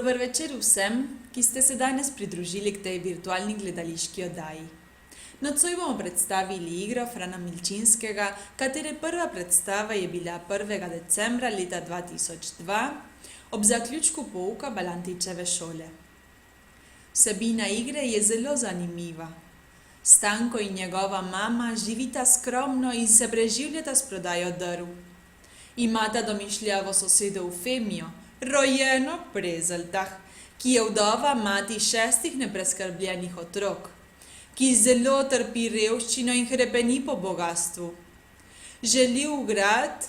Dober večer vsem, ki ste se danes pridružili k tej virtualni gledališki oddaji. Nocoj bomo predstavili igro Frana Milčinskega, katere prva predstava je bila 1. decembra leta 2002 ob zaključku pouka Balantičeve šole. Vsebina igre je zelo zanimiva. Stanko in njegova mama živita skromno in se preživljata s prodajo drv. Imata domišljavo sosedo Eufemijo, rojeno Prezeltah, ki je vdova mati 6 nepreskrbljenih otrok, ki zelo trpi revščino in hrepeni po bogastvu. Želi v grad,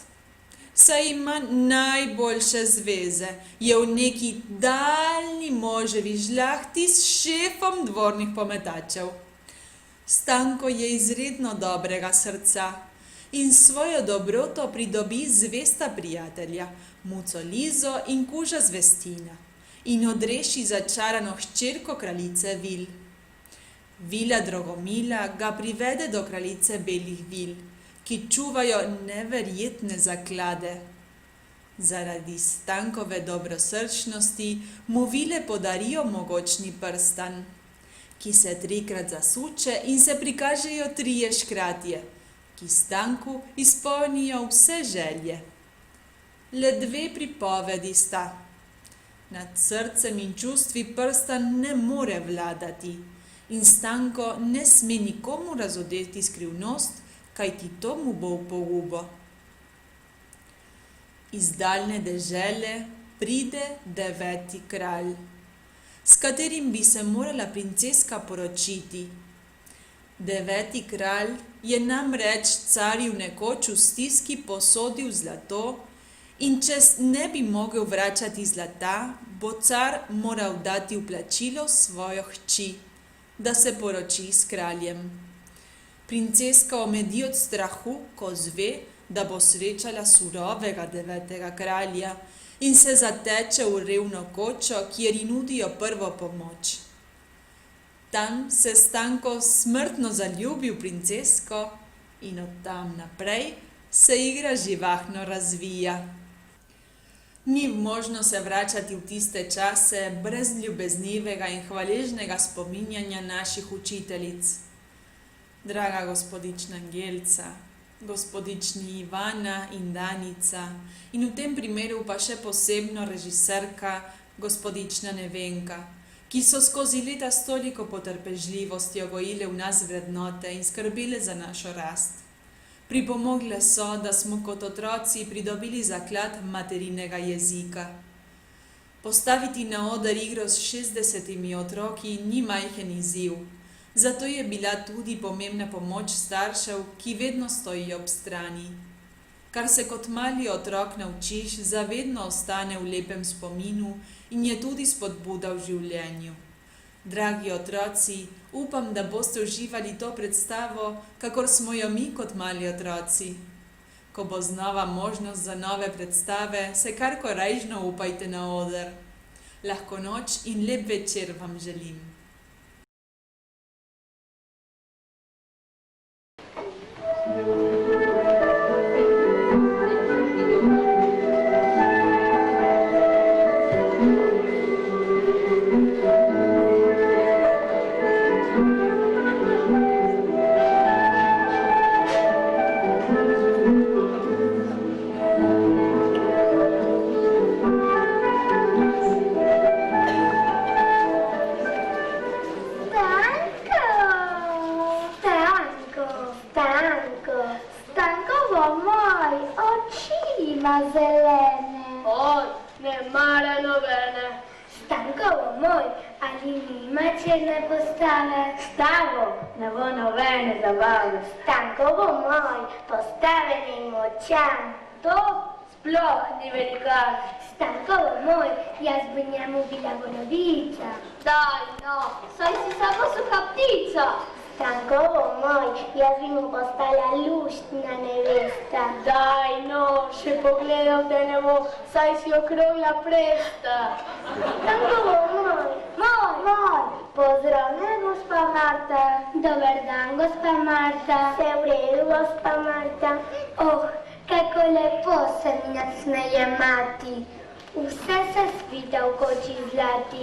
saj ima najboljše zveze, je v neki daljni moževi žlahti s šefom dvornih pometačev. Stanko je izredno dobrega srca in svojo dobroto pridobi zvesta prijatelja, muco Lizo in kuža Zvestina, in odreši začarano hčerko kraljice vil. Vila Dragomila ga privede do kraljice belih vil, ki čuvajo neverjetne zaklade. Zaradi Stankove dobrosrčnosti mu vile podarijo mogočni prstan, ki se 3krat zasuče in se prikažejo 3 škratje, ki Stanku izpolnijo vse želje. Le 2 pripovedi sta. Nad srcem in čustvi prstan ne more vladati in Stanko ne sme nikomu razodeti skrivnost, kajti to mu bo v pogubo. Iz daljne dežele pride 9. kralj, s katerim bi se morala princeska poročiti. 9. kralj je namreč carju nekoč v stiski posodil zlato in če ne bi mogel vračati zlata, bo car moral dati v plačilo svojo hči, da se poroči s kraljem. Princeska omedi od strahu, ko zve, da bo srečala surovega 9. kralja in se zateče v revno kočo, kjer ji nudijo prvo pomoč. Tam se Stanko smrtno zaljubi v princesko in od tam naprej se igra živahno razvija. Ni možno se vračati v tiste čase brez ljubeznivega in hvaležnega spominjanja naših učiteljic. Draga gospodična Gelca, gospodični Ivana in Danica in v tem primeru pa še posebno režiserka gospodična Nevenka, ki so skozi leta s toliko potrpežljivostjo gojile v nas vrednote in skrbele za našo rast. Pripomogle so, da smo kot otroci pridobili zaklad materinega jezika. Postaviti na oder igro s 60 otroki ni majhen izziv, zato je bila tudi pomembna pomoč staršev, ki vedno stojijo ob strani. Kar se kot mali otrok naučiš, zavedno ostane v lepem spominu in je tudi spodbuda v življenju. Dragi otroci, upam, da boste uživali to predstavo, kakor smo jo mi kot mali otroci. Ko bo znova možnost za nove predstave, se kar korajžno upajte na oder. Lahko noč in lep večer vam želim. Zelene. Oj, ne mare nobene. Stankovo moj, ali nima črne postave? Stavo, ne bo nobene zabave. Stankovo moj, postaven in močan. To sploh ni velikan. Stankovo moj, jaz bi njemu bila bonovica. Daj no, saj si samo suha ptica. Stankovo moj, jaz bi mu postala luštna nevesta. Daj no, še pogledal te ne bo, saj si okrogla presta. Stankovo moj, moj, pozdravljena gospa Marta. Dober dan, gospa Marta. Vse v redu, gospa Marta. Oh, kako lepo se mi nasmeje mati. Vse se svita v koči zlati,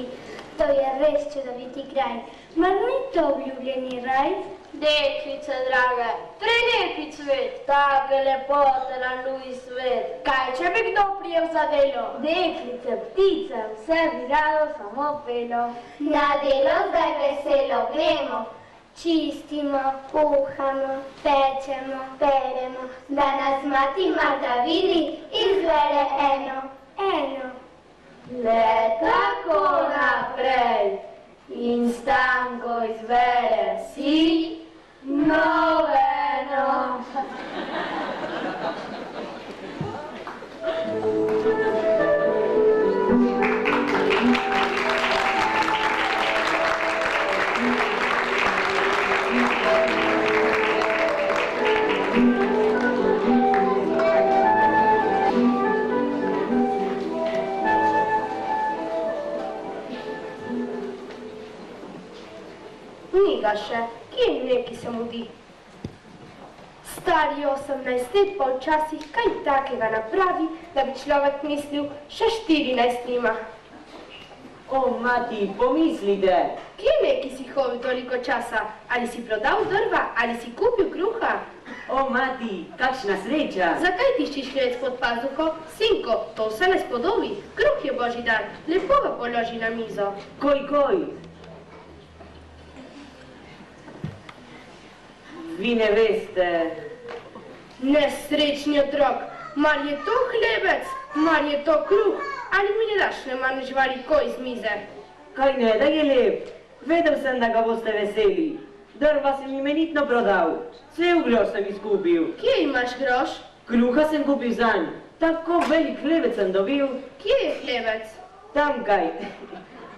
to je res čudoviti kraj. Mar ni to obljubljeni raj? Deklice, drage, prelepi cvet, take lepote na luji svet. Kaj, če bi kdo prijel za delo? Deklice, ptice, vse bi rado samo pelo. Na delo zdaj veselo gremo, čistimo, kuhamo, pečemo, peremo, da nas mati Marta vidi in zvere eno. Le tako naprej in stanko izbere si noveno. Ni ga še, kje neki se mudi? Stari 18 let pa včasih kaj takega napravi, da bi človek mislil, še 14 nima. O, mati, pomislite! Kje neki si hodil toliko časa? Ali si prodal drva, ali si kupil kruha? O, mati, kakšna sreča! Zakaj tiščiš hlebec pod pazuho? Sinko, to se ne spodobi. Kruh je božji dar, lepo ga položi na mizo. Koj! Vi ne veste... Nesrečni otrok, mar je to hlebec, mar je to kruh, ali mi ne daš nemanj živaliko iz mize? Kaj ne, da je lep. Vedel sem, da ga boste veseli. Drva sem imenitno prodal. Cel groš sem izkupil. Kje imaš groš? Kruha sem kupil zanj. Tako velik hlebec sem dobil. Kje je hlebec? Tamkaj.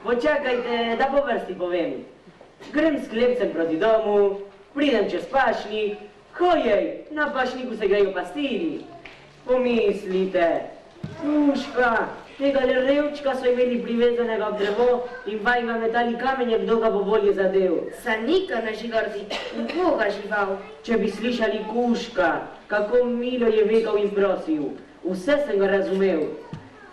Počakajte, da po vrsti povem. Grem s hlepcem proti domu, pridem čez pašnik. Hojej, na pašniku se grejo pastiri. Pomislite, puška, tega revčka so imeli privezanega v drevo in vaj ga metali kamenje, kdo ga bo bolje zadev. Sanika na žigardi, uboga žival. Če bi slišali kuška, kako milo je vekal in prosil, vse sem ga razumel.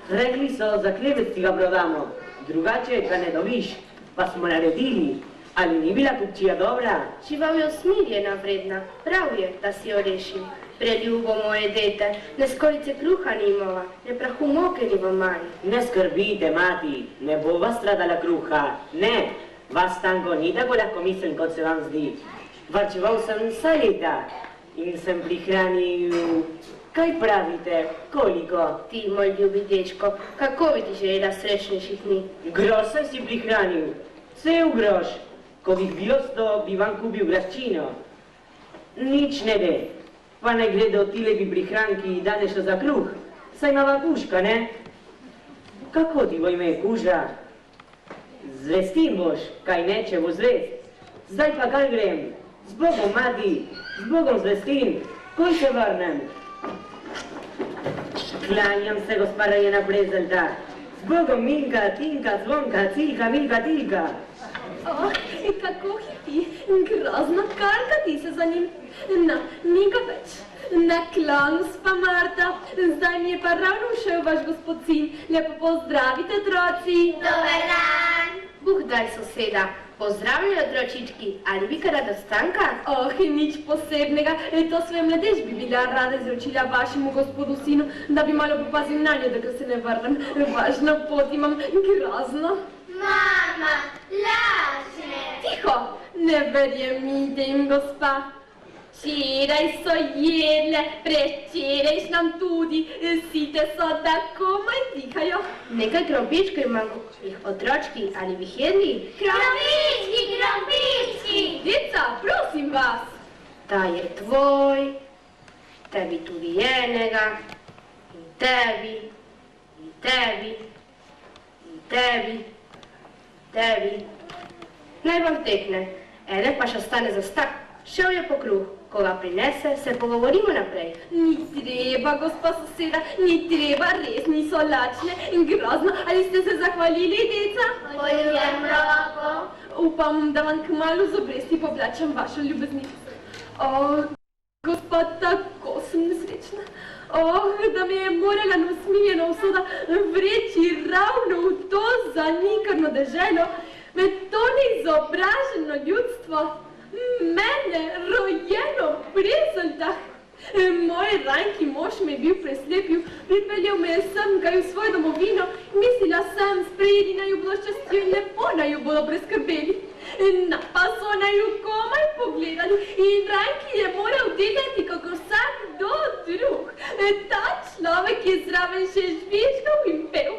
Rekli so, za hlebec ti ga prodamo, drugače ga ne dobiš, pa smo naredili. Ali ni bila kupčija dobra? Žival je usmirjena vredna, prav je, da si jo rešil. Preljubo moje dete, ne skolice kruha nimova, ne prahu moke ni v mari. Ne skrbite, mati, ne bo vas stradala kruha, ne. Vas tanko ni tako lahko mislen, kot se vam zdi. Varčeval sem vsa leta in sem prihranil... Kaj pravite, koliko? Ti, moj ljubi dečko, kako bi ti želela srečnejših dni? Groš sem si prihranil, cel groš. Ko bi bilo 100, bi vam kupil graščino. Nič ne de, pa ne gre do ti lepi prihranki danes še za kruh. Saj imava kužka, ne? Kako ti bo ime kuža? Zvestin boš, kaj ne, če bo zvest. Zdaj pa kaj grem? Z Bogom, mati, z Bogom zvestin, koj se vrnem? Klanjam se, gospa Rajena Brezelta. Z Bogom, Minka, Tinka, Zvonka, Cilka, Milka, Tilka. Oh, kako hiti, grozno karkati se za njim. No, ni ga več. Naklon, gospa Marta, zdaj mi je pa ravno všel vaš gospod sin. Lepo pozdravite, otroci. Dober dan. Bog daj soseda. Pozdravljeni, otročički, ali vi kaj rada stanka? Oh, nič posebnega, to svoje mladež bi bila rada izročila vašemu gospodu sinu, da bi malo popazil na njo, da se ne vrnem. Važno pot imam grozno. Mama, lažne. Tiho, ne verjemite jim, gospa. Včeraj so jedle, predvčerajšnjam tudi, site so, da komaj dihajo. Nekaj krompirčkov imam, jih otročki, ali bi jih jedli? Krompirčki! Deca, prosim vas. Ta je tvoj, tebi tudi enega, in tebi, in tebi, in tebi. Tebi. Naj vam tekne, ene pa še ostane za stak. Šel je po kruh, ko ga prinese, se pogovorimo naprej. Ni treba, gospa soseda, ni treba, res niso lačne in grozno. Ali ste se zahvalili, deca? Poljujem roko. Upam, da vam kmalu z obresti poplačam vašo ljubeznico. O, gospa, tako sem nesrečna. Da me je morala neusmiljena usoda vreči ravno v to zanikrno deželo, med to neizobraženo ljudstvo, mene, rojeno v Prezeltah. Moj ranki mož me je bil preslepil, pripeljal me je sem, kaj v svojo domovino, mislila sem, sprejeli naju bilo ščastjo in lepo naju bodo preskrbeli. Pa so naju komaj pogledali in ranki je moral delati kako vsak do drug. Ta človek je zraven še žvižgal in pel.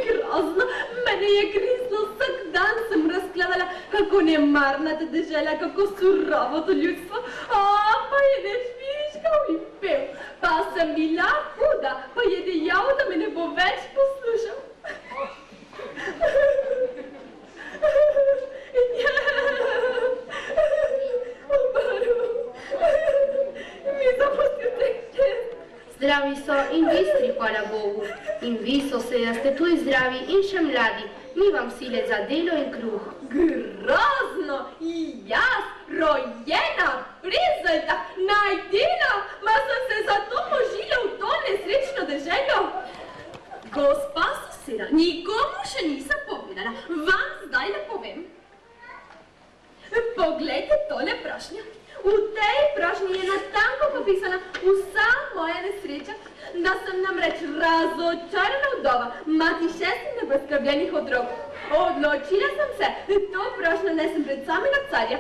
Grozno, mene je grizlo, vsak dan sem razkladala, kako nemarna ta dežela, kako surovo to ljudstvo. Pa je ne žvižgal in pel. Pa sem bila huda, pa je dejal, da me ne bo več poslušal. Zdravi so in bistri, hvala Bogu. In vi, soseda, ste tuj zdravi in še mladi. Ni vam sile za delo in kruh. Grozno! Jaz, rojena, Prezelta, naj dela, ma sem se zato možila v to nesrečno deželo. Gospa soseda, nikomu še nisem povedala, vam zdaj ne povem. Poglejte tole prošnjo. V tej prošnji je natanko popisana vsa moja nesreča, da sem namreč razočarana vdova, mati 6 nepreskrbljenih otrok. Odločila sem se, to prošnjo nesem pred samega carja.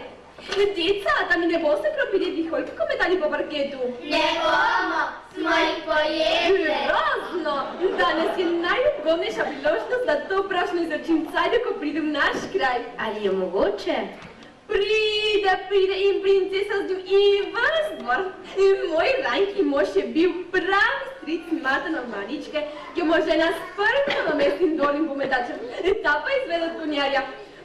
Deca, da mi ne boste kropili viholjke, ko metali po parketu? Ne bomo, smo jih pojedli. Grozno! Danes je najugodnejša priložnost, da to prošnjo izrečim carju, ko pridem v naš kraj. Ali je mogoče? Pride in princesa z njim in ves dvor. Moj ranki mož je bil pravi stric Matana Maričke, ki jo mu žena sprkla na mestnim dolnim pometačem. Ta pa izveda tunjarja.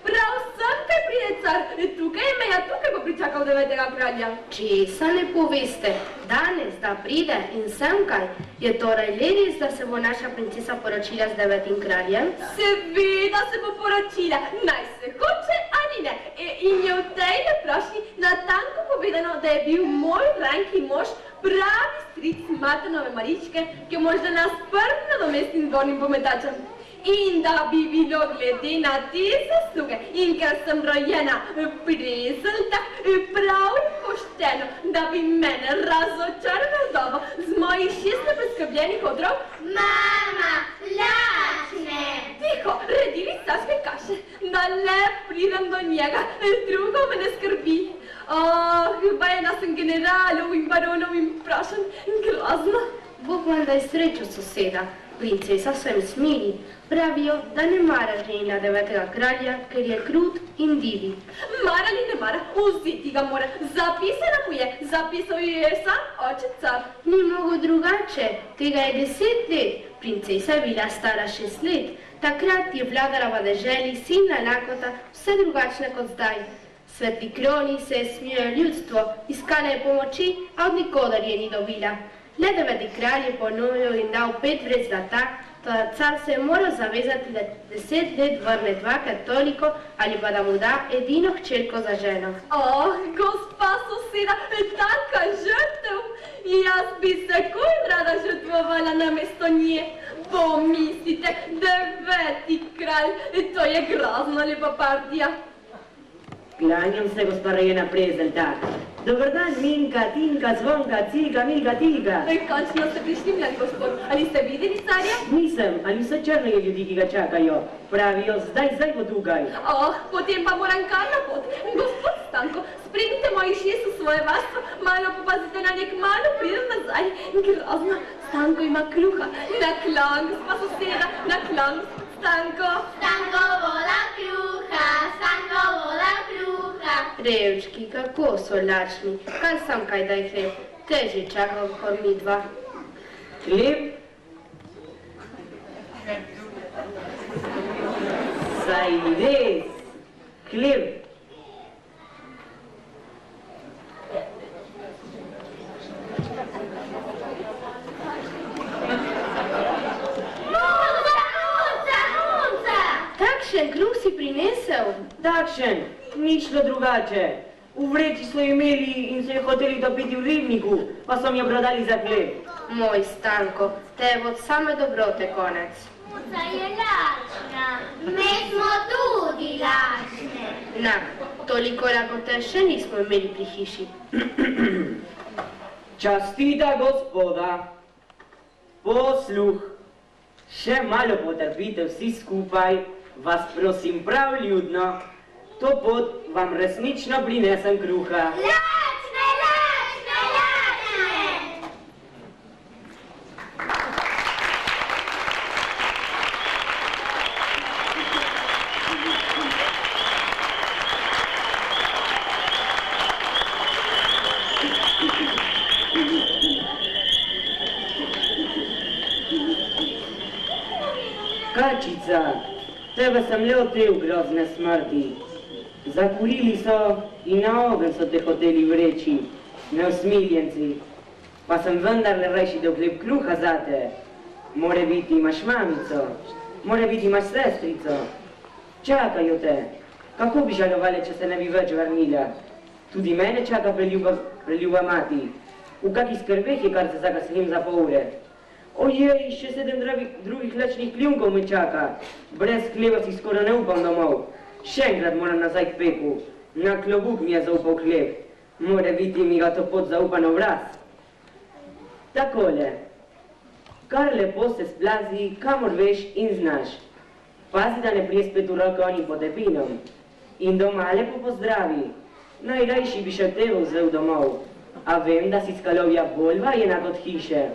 Prav sem, kaj pride car, tukaj je meja, tukaj bo pričakal 9. kralja. Česa ne poveste? Danes, da pride in sem kaj? Je torej le res, da se bo naša princesa poročila z 9. kraljem? Seveda se bo poročila, naj se hoče ali ne. In je v tej prošnji natanko povedano, da je bil moj ranki mož pravi stric Matanove Maričke, ki jo možda nas sprkla na mestnim dvornim pometačem. In da bi bilo glede na te zasluge in ker sem rojena v Prezeltah, prav pošteno, da bi mene razočarana vdova z mojih 6 nepreskrbljenih otrok. Mama, lačne! Tiho, redili staške kaše, da le pridem do njega, drugo me ne skrbi. Vajena sem generalov in baronov in vprašan, grozno. Bog vam daj srečo, soseda. Princesa se jim smili. Pravijo, da ne mara žena 9. kralja, ker je krut in divi. Mara ali ne mara, vzeti ga mora. Zapisana mu je, zapisal je sam oče car. Ni mogo drugače, tega je 10 let. Princesa je bila stara 6 let. Takrat je vladala v deželi silna lakota, vse drugačne kot zdaj. Svetli kroni se je smijalo ljudstvo, iskala je pomoči, a od nikoder je ni dobila. Le 9. kralj je ponovil in dal 5 vred zlata, toda car se je moral zavezati, da 10 let vrne 2krat toliko ali pa da mu da edino hčerko za ženo. Gospa soseda, taka žrtev! Jaz bi se koj rada žrtvovala namesto nje. Pomislite, 9. kralj, to je grozno lepa partija. Klanjam se, gospa rojena Prezelta. Dobar dan, Minka, Tinka, Zvonka, Ciga, Milka, Tiga. Končno ste prišli, mladi gospod. Ali ste videli carja? Nisem, ali vse črne je ljudi, ki ga čakajo. Pravijo, zdaj bo tukaj. Potem pa moram kar na pot. Gospod Stanko, spremite mojih 6 v svoje varstvo, malo popazite na njeg, malo pridem nazaj. Grozno, Stanko ima kruha. Na klan, gospa soseda, na klan, Stanko. Stanko vola kruha, Stanko vola kruha. Revčki, kako so lačni, kar sam kaj daj hleb, te že čakal kormidva. Hleb? Saj res, hleb. Takšen kruh si prinesel? Takšen, ničlo drugače. V vreči so imeli in so jo hoteli topiti v ribniku, pa so mi jo prodali za hleb. Moj Stanko, tebi od same dobrote konec. Muca je lačna, me smo tudi lačne. Na, toliko lakote še nismo imeli pri hiši. Častita gospoda, posluh, še malo potrpite vsi skupaj, vas prosim prav ljudno, to pot vam resnično prinesem kruha. Lačne, lačne, lačne! Kačica, tebe sem le otel grozne smrti. Zakurili so in na ogenj so te hoteli vreči, neusmiljenci. Pa sem vendarle rešil do hleb kruha zate. More biti imaš mamico, more biti imaš sestrico. Čakajo te. Kako bi žalovali, če se ne bi več vrnila? Tudi mene čaka preljuba mati. V kakih skrbeh je, kar se zakasnim za pol ure. Ojej, še 7 drugih lečnih kljunkov me čaka. Brez hleba si skoraj ne upam domov. Še enkrat moram nazaj k peku. Na klobuk mi je zaupal hleb. More biti mi ga to pot zaupan obraz. Takole. Kar lepo se splazi, kamor veš in znaš. Pazi, da ne prije spet v roke onim potepinom. In doma lepo pozdravi. Najrajši bi še tebe vzel domov. A vem, da si skalovja bolj vajena kot hiše.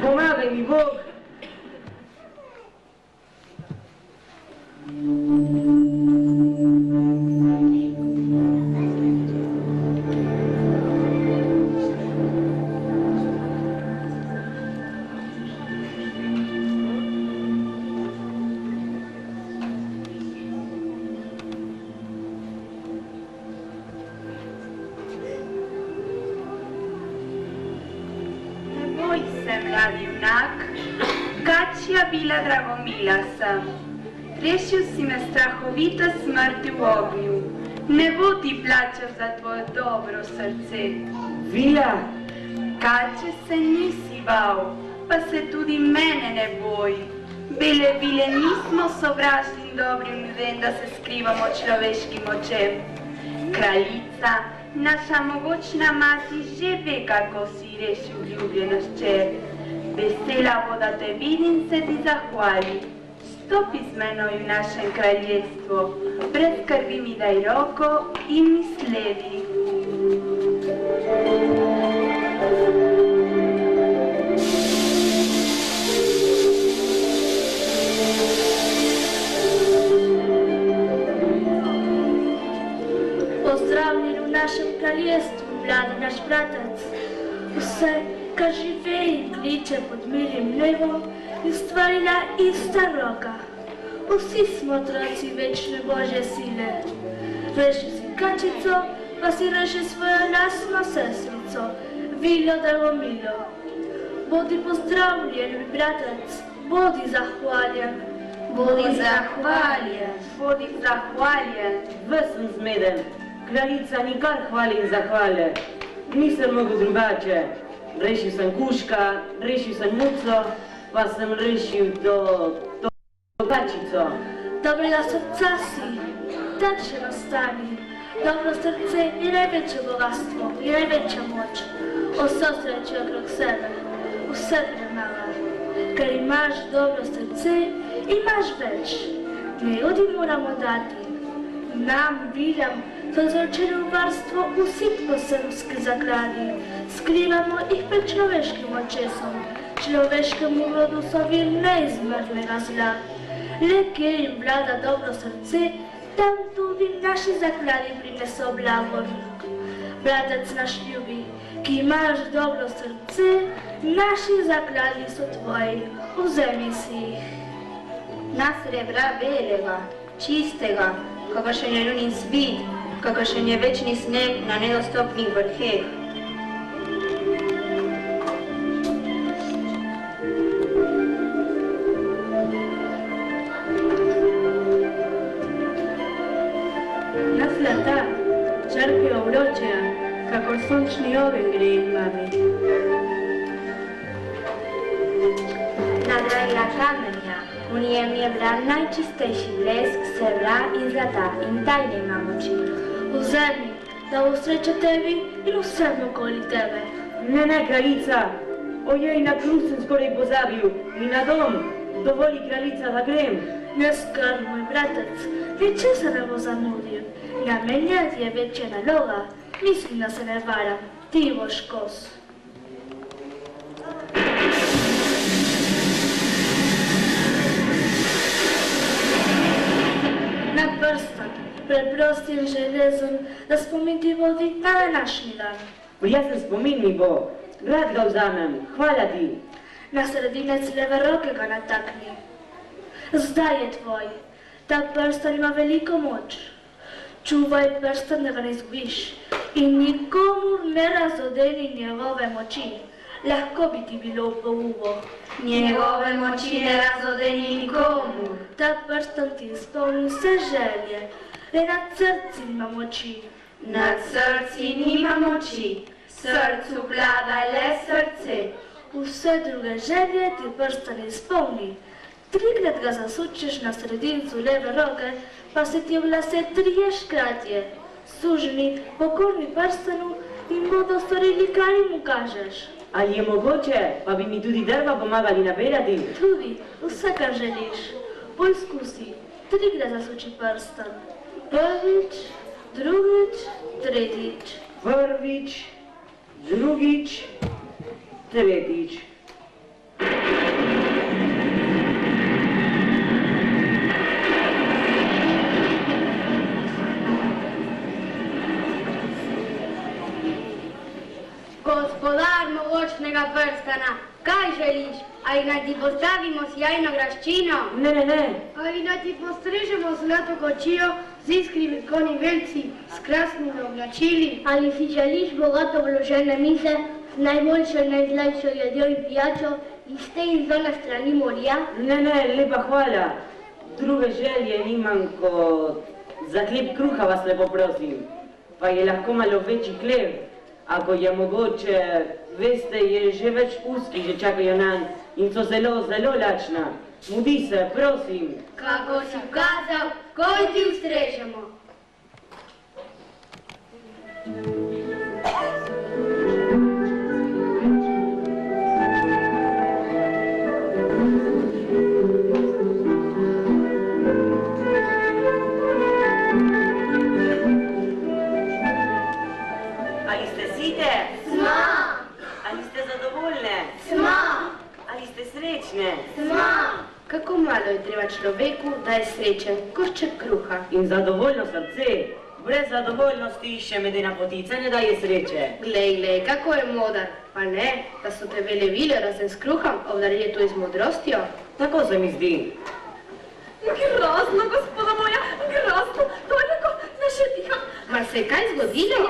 Pomagaj mi, Bog! Bila Dragomila sem. Rešil si me strahovite smrti v ognju. Ne bo ti plačal za tvoje dobro srce. Vila! Kače se nisi bal, pa se tudi mene ne boj. Bele vile nismo sovražni in dobrim ljudem, da se skrivamo človeškim očem. Kraljica, naša mogočna mati, že ve, kako si rešil ljubljeno hčer. Vesela bo, da te vidim, se ti zahvali. Stopi z menoj v našem kraljestvu, brez skrbi mi daj roko in mi sledi. Pozdravljeni v našem kraljestvu, mladi naš bratec. Vse, kar žive in kliče pod mirjem nebo, je ustvarila ista roka. Vsi smo otroci večne Božje sile. Reši si kačico, pa si reši svojo lastno sestrico, Vilo Dragomilo. Bodi pozdravljen, bratec, bodi zahvaljen. Bodi zahvaljen, bodi zahvaljen. Ves sem zmeden. Kraljica nikar hvali in zahvale. Nisem mogel drugače. Rešil sem kuška, rešil sem muco, pa sem rešil to kačico. Dobrega srca si, takšen ostani. Dobro srce je največje bogatstvo, je največja moč. Vse sreče okrog sebe, vse premaga. Ker imaš dobro srce, imaš več. Mi ljudi moramo dati. Nam, viljam, so zročeni v varstvo vsi posebski zakladi. Skrivamo jih pred človeškim očesom. Človeškemu rodu so vir neizmrznega zla. Le kjer jim vlada dobro srce, tam tudi naši zakladi prineso blagor. Bratec naš ljubi, ki imaš dobro srce, naši zakladi so tvoji, vzemi si jih. Na srebra belega, čistega, kakršen je lunin svit, kakršen je večni sneg na nedostopnih vrheh. zlatar, črpijo vročeja, kakor sončni ogenj gre in mami. Nadragla kamenja, v njem je bran najčistejši blesk srebra in zlata in tajne ima moči. Vzemi, da bo sreča tebi in vsem okoli tebe. Ne, kraljica. Ojej, na kruh sem skoraj pozabil. In na dom. Dovoli, kraljica, da grem. Ne skrb, moj bratec, ničesar ne bo zamudil. Namenjati je večja naloga. Mislim, da se ne varam. Ti boš kos. Na prstan, preprostim železom, da spomin ti vodi na današnji dan. Prijazen spomin mi bo. Rad ga vzamem. Hvala ti. Na sredinec leve roke ga natakni. Zdaj je tvoj. Ta prstan ima veliko moč. Čuvaj prstan, da ga ne izgubiš. In nikomu ne razodeni njegove moči. Lahko bi ti bilo v pogubo. Njegove moči ne razodeni nikomu. Ta prstan ti izpolni vse želje. Le nad srci ima moči. Nad srci nima moči. Srcu vlada le srce. Vse druge želje ti prstan izpolni. Trikrat ga zasučeš na sredincu leve roke, pa se ti v lase 3 škratje. Sužni, pokorni prstanu in bodo storili, kar jim ukažeš. Ali je mogoče, pa bi mi tudi drva pomagali nabirati? Tudi, vse, kar želiš. Poizkusi, 3krat zasuči prstan. Prvič, drugič, tretjič. Prvič, drugič, tretjič. Gospodar mogočnega prstana, kaj želiš? Ali naj ti postavimo sjajno graščino? Ne. Ali naj ti postrežemo zlato kočijo z iskrimi konji velci, s krasnimi oblačili? Ali si želiš bogato vložene mize z najboljšo in najzlejšo jedjo in pijačo iz te in zone strani morja? Ne, lepa hvala. Druge želje nimam kot za hleb kruha, vas lepo prosim. Pa je lahko malo večji hleb. Ako je mogoče, veste, je že več pustki, že čakajo nam in so zelo lačna. Mudi se, prosim. Kako si ukazal, ko ti ustrežemo. Ali ste site? Smo. Ali ste zadovoljne? Smo. Ali ste srečne? Smo. Kako malo je treba človeku, da je srečen, košček kruha. In zadovoljno srce, brez zadovoljnosti še medena potica ne daje sreče. Glej, kako je modar. Pa ne, da so te velevile razen s kruhom obdarili tudi z modrostjo. Tako se mi zdi. Grozno, gospoda moja, grozno, toliko našetiham. Mar se je kaj zgodilo?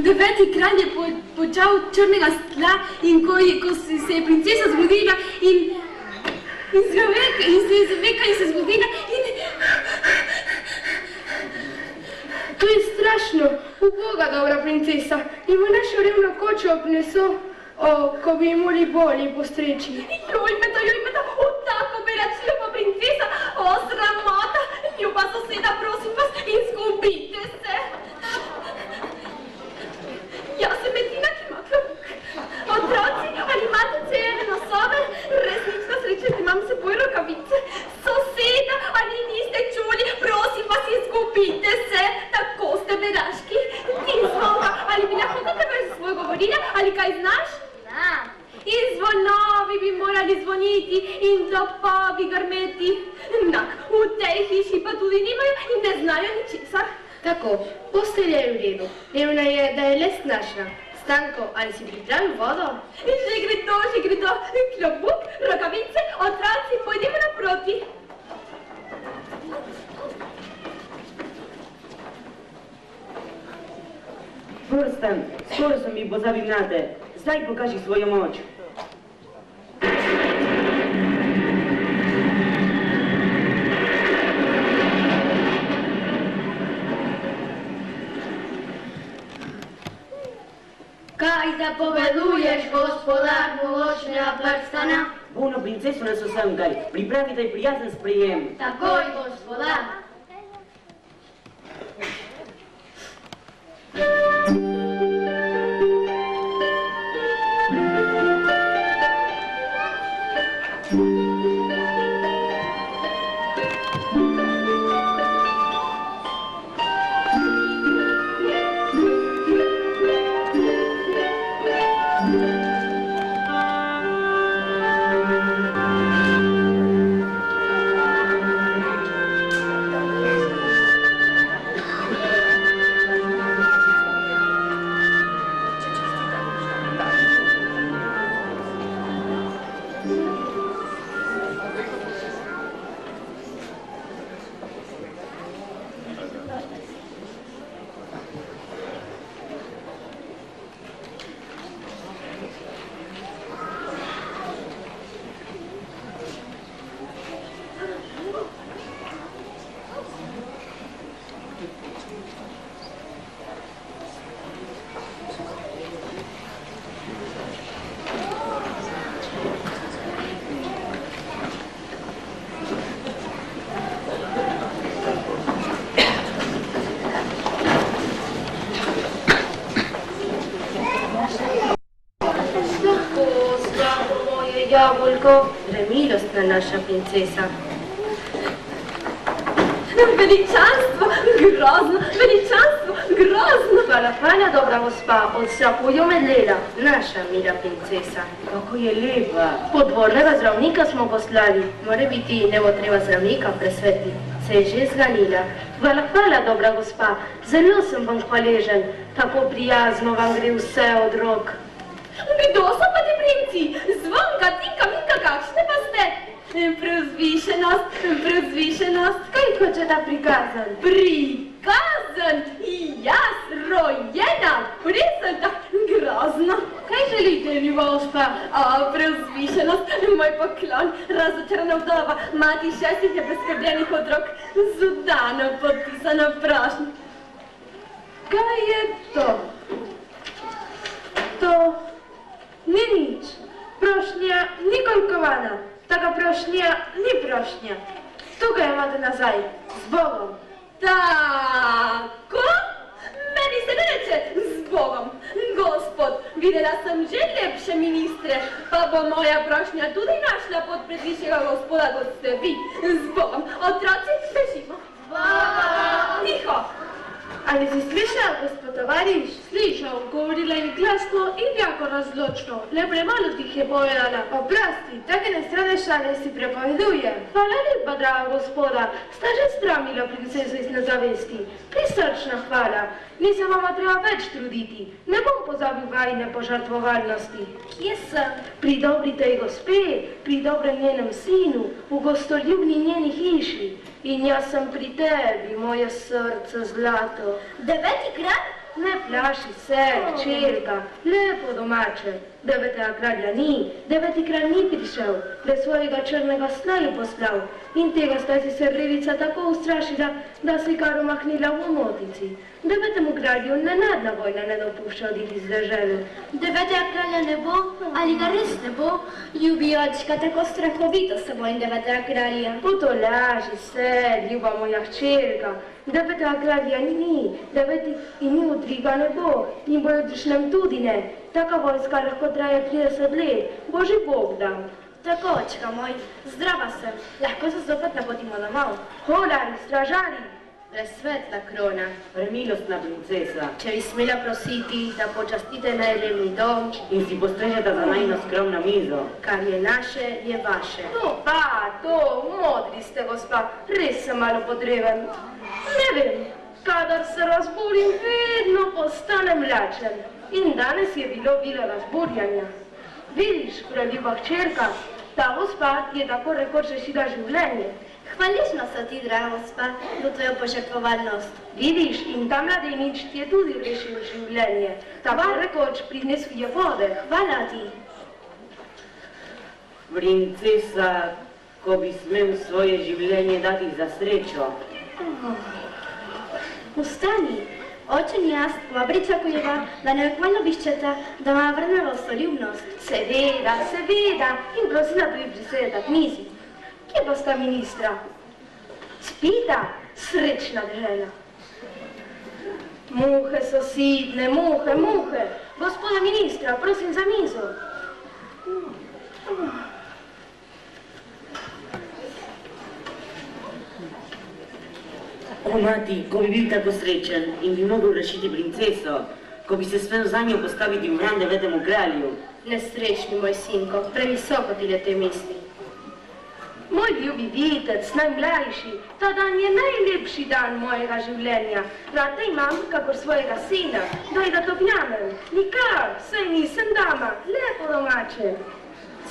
Deveti kralj je počal črnega tla in ko se je princesa zbudila in se je zbudila in... To je strašno, uboga dobra princesa, in bo našo revno kočo obneso, ko bi morali bolje postreči. Jojmeta, tako bereč ljuba princesa, sramota, ljuba soseda, prosim vas, izgubite se. Jaz sem edina, ki ima klobuk. Otroci, ali imate cele nosove? Resnično srečen, imam s seboj rokavice. Soseda, ali niste čuli? Prosim vas, izgubite se. Tako ste beraški. Ti zvonka, ali bi lahko kakor svoj govorila, ali kaj znaš? Znam. In zvonovi bi morali zvoniti in topovi grmeti. Nak, v tej hiši pa tudi nimajo in ne znajo ničesar. Tako, postelja je v redu. Revna je, da je le snašna. Stanko, ali si pripravil vodo? Že gre to. Klobuk, rokavice, otroci, pojdimo naproti. Skoro sam mi pozabim na te. Zdaj pokaži svojo moč. Kaj zapoveduješ, gospodar Mogočnega prstana? Buno princesu nas osemkaj. Pripravite prijazen sprejem. Takoj, gospodar. Jabolko, premilostna naša princesa. Veličanstvo, grozno, veličanstvo, grozno. Hvala, dobra gospa, od strahu jo medlela, naša mila princesa. Kako je lepa. Podvornega zdravnika smo poslali, mora biti ne bo treba zdravnika presvetli. Se je že zganila. Hvala, dobra gospa, zelo sem vam hvaležen, tako prijazno vam gre vse od rok. Kdo so pa ti princi? Zvonka, tika, mika, kakšne pa ste? Preuzvišenost, Kaj hočeta prikazan? prikazan, jaz rojena, presenta, grozno. Kaj želite, ljuba gospa? Preuzvišenost, moj poklon, razočarana vdova, mati 6 nepreskrbljenih otrok, z udano podpisano prošnjo. Kaj je to? To ni nič. Prošnja ni kolkovana. Taka prošnja ni prošnja. Tukaj imate nazaj, z Bogom. Tako? Meni se ne reče z Bogom. Gospod, videla sem že lepše ministre, pa bo moja prošnja tudi našla pod predvišjega gospoda, kot ste vi. Z Bogom. Otroci, bežimo. Tiho. Ali si slišal, gospod tovariš? Slišal, govorila je glasno in jako razločno. Le premalo tih je povedala. Oprosti, take nestrane šale si prepoveduje. Hvala lepa, draga gospoda, sta že stramila princeso iz nezavesti. Prisrčna hvala. Nisem vama treba več truditi. Ne bom pozabil vajine požrtvovalnosti. Kje sem? Pri dobri tej gospe, pri dobrem njenem sinu, v gostoljubni njeni hiši. In jaz sem pri tebi, moje srce zlato. 9. kralj? Ne plaši se, čerka, lepo domače. 9. kralja ni, 9. kralj ni prišel, le svojega črnega sna je poslal. In tega sta si se revica tako ustrašila, da si kar omahnila v omotici. 9. kralju nenadna vojna ne dopušča oditi z dežele. 9. kralja ne bo, ali ga res ne bo? Ljubi očka, tako strahovito se bojim 9. kralja. Potolaži se, ljuba moja hčerka. 9. kralja ni, 9. in ni udviga ne bo, in bo jutrišnjem tudi ne. Taka vojska lahko traje 30 let, Božji Bog dam. Tako, očka moj, zdrava sem, lahko se zopet napotimo domov. Holari, stražari, Presvetla krona, Premilostna princesa. če bi smela prositi, da počastite najlemni dom, In si postrežete za najno skromno mizo. kar je naše, je vaše. Modri ste, gospa, res sem malo potreben. Ne vem, kadar se razburim, vedno postanem lačen. In danes je bilo razburjanja. Vidiš, kraljiva hčerka, ta gospa je tako rekoč rešila življenje. Hvaležna so ti, draga gospa, za tvojo požrtvovalnost. Vidiš, in ta mladenič ti je tudi rešil življenje. Tako rekoč prinesel je vode. Hvala ti. Princesa, ko bi smel svoje življenje dati za srečo. Ustani. Oče in jaz pa pričakujeva, da neukvarno biščeta, da vam vrne gostoljubnost. Seveda, seveda. In prosila tudi prisedeta k mizi. Kje pa sta ministra? Spita, srečna dežela. Muhe so sitne, muhe, muhe. Gospoda ministra, prosim za mizo. O, mati, ko bi bil tako srečen in bi mogel rešiti princeso, ko bi se smel za njo postaviti v bran 9. kralju. Nesrečni moj sinko, previsoko ti lete misli. Moj ljubi vitec, najmlajši, ta dan je najlepši dan mojega življenja. Rada imam, kakor svojega sina, daj da to vjamem. Nikar, saj nisem dama, lepo domače.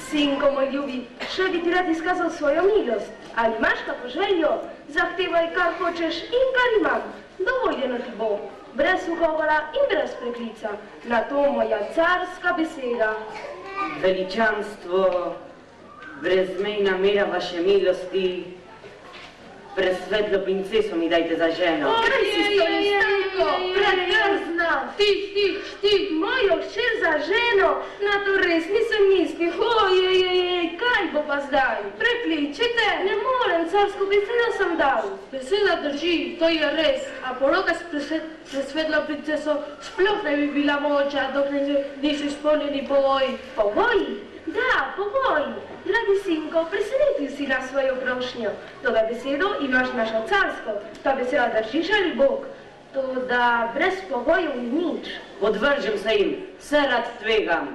Sinko, moj ljubi, še bi ti rad izkazal svojo milost. Ali imaš kako željo? Zahtevaj, kar hočeš in kar imam. Dovoljeno ti bo, brez ugovora in brez preklica. Na to moja carska beseda. Veličanstvo, brezmejna mera vaše milosti, presvetlo princeso mi dajte za ženo. Kaj si stojiš tako, predrzna? Ti, mojo hčer za ženo? Na to res nisem mislil. Ojej, kaj bo pa zdaj? Prekličite, ne morem, carsko besedo sem dal. Beseda drži, to je res, a poroka s presvetlo princeso sploh ne bi bila mogoča, dokler niso izpolnjeni pogoji. Pogoji? Da, pogoji. Dragi sinko, presenetil si na svojo prošnjo. Toda besedo imaš našo carsko. Ta beseda držiš ali Bog? Toda brez pogojev ni nič. Podvržem se jim, vse rad tvegam.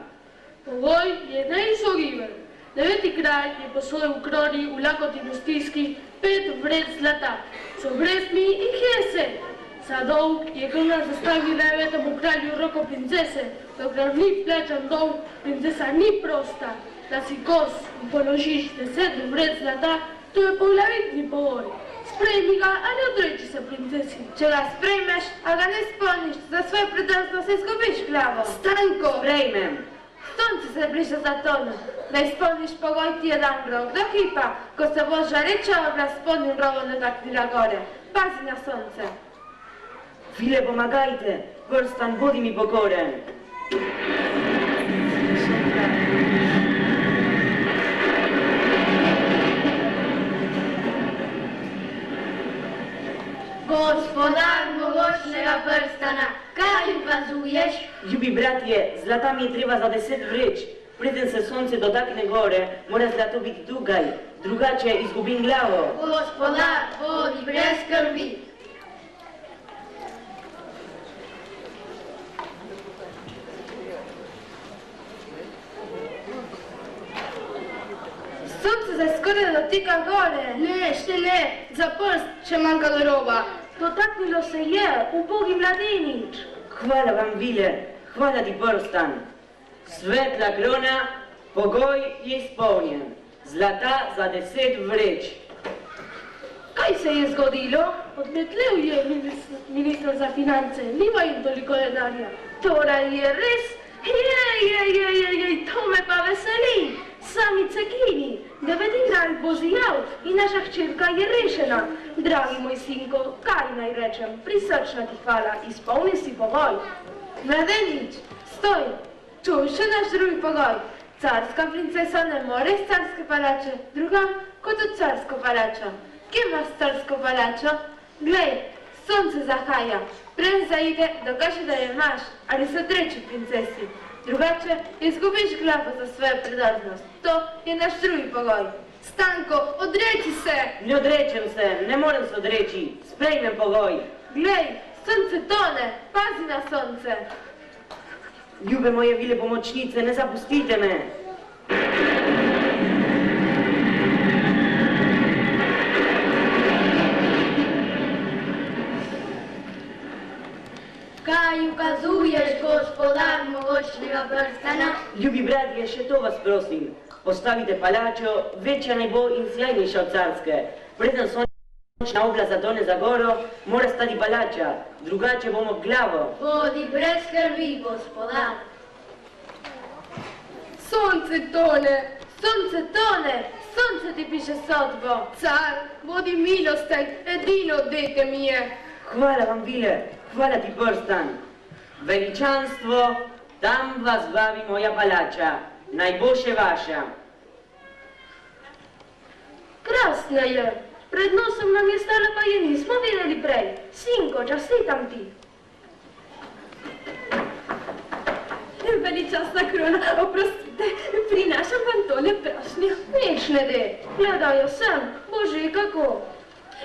Pogoj je neizogiben. 9. kralj je posodil v kroni v lakoti in v stiski 5 vred zlata. S obrestmi jih je 7. Za dolg je krona zastavila 9. kralju roko princese. Dokler ni plačan dolg, princesa ni prosta. Da si kos in položiš 10 vred zlata, to je poglavitni pogoj. Sprejmi ga ali odreči se princesi. Če ga sprejmeš, a ga ne spolniš, za svojo predrznost se izgubiš glavo. Stanko! Sprejmem! Sonce se bliže za tono. Da izpolniš pogoj ti je dan rok do hipa, ko se bo žareča obraz spodnjim rovom nataknila gore. Pazi na sonce. Vile, pomagajte, Prstan, bodi mi pokoren. Gospodar mogočnega prstana, kaj ukazuješ? Ljubi bratje, zlata mi je treba za 10 vreč. Preden se sonce dotakne gore, mora zlato biti tukaj, drugače izgubim glavo. Gospodar, bodi brez skrbi. Sonce se skoraj dotika gore. Ne, še ne, za prst še manjka do roba. Dotaknilo se je, ubogi mladenič. Hvala vam, Vile, hvala ti, Prstan. Svetla krona, pogoj je izpolnjen. Zlata za 10 vreč. Kaj se je zgodilo? Odmetlel je ministr za finance, nima jim toliko denarja. Torej je res? Jej, to me pa veseli. Sami cekini, 9. kralj bo zijal in naša hčerka je rešena. Dragi moj sinko, kaj naj rečem? Prisrčna ti hvala, izpolni si pogoj. Mladenič, stoj, čuj še naš drugi pogoj. Carska princesa ne more iz carske palače, drugam kot od carsko palačo. Kje imaš carsko palačo? Glej, sonce zahaja, preden zaide, dokaži, da je imaš, ali se odreči princesi. Drugače, izgubiš glavo za svojo predrznost. To je naš drugi pogoj. Stanko, odreči se! Ne odrečem se, ne morem se odreči, sprejmem pogoj. Glej, sonce tone, pazi na sonce. Ljube moje Vile pomočnice, ne zapustite me. Kaj ukazuješ, gospodar mogočnega prstana? Ljubi bratje, še to vas prosim. postavite palačo, večja ne bo in sjajnejša od carske. Preden sončna obla zatone za goro, mora stati palača, drugače bomo glavo. Bodi brez skrbi, gospodar. Sonce tone, sonce tone, sonce ti piše sodbo. Car, bodi milostaj, edino dete mi je. Hvala vam, vile, hvala ti, prstan. Veličanstvo, tam vas bavi moja palača, naj bo še vaša. Krasna je. Pred nosom nam je stala, pa je nismo videli prej. Sinko, čestitam ti. Veličastna krona, oprostite, prinašam vam tole prošnjo. Nič ne de, gledajo sem, bože, kako.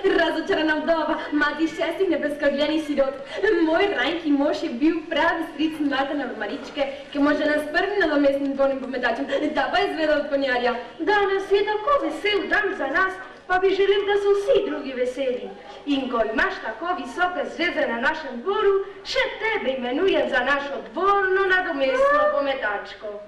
Razočarana vdova, mati 6 nebeskogljenih sirot. Moj rajnki mož je bil pravi stric Martana Maričke, ki može nas prvim nadomestnim dvornim pometačem, da pa je izvedel od konjarja. Danes je tako vesel dan za nas, pa bi želel, da so vsi drugi veseli. In ko imaš tako visoke zveze na našem dvoru, še tebe imenujem za našo dvorno nadomestno pometačko.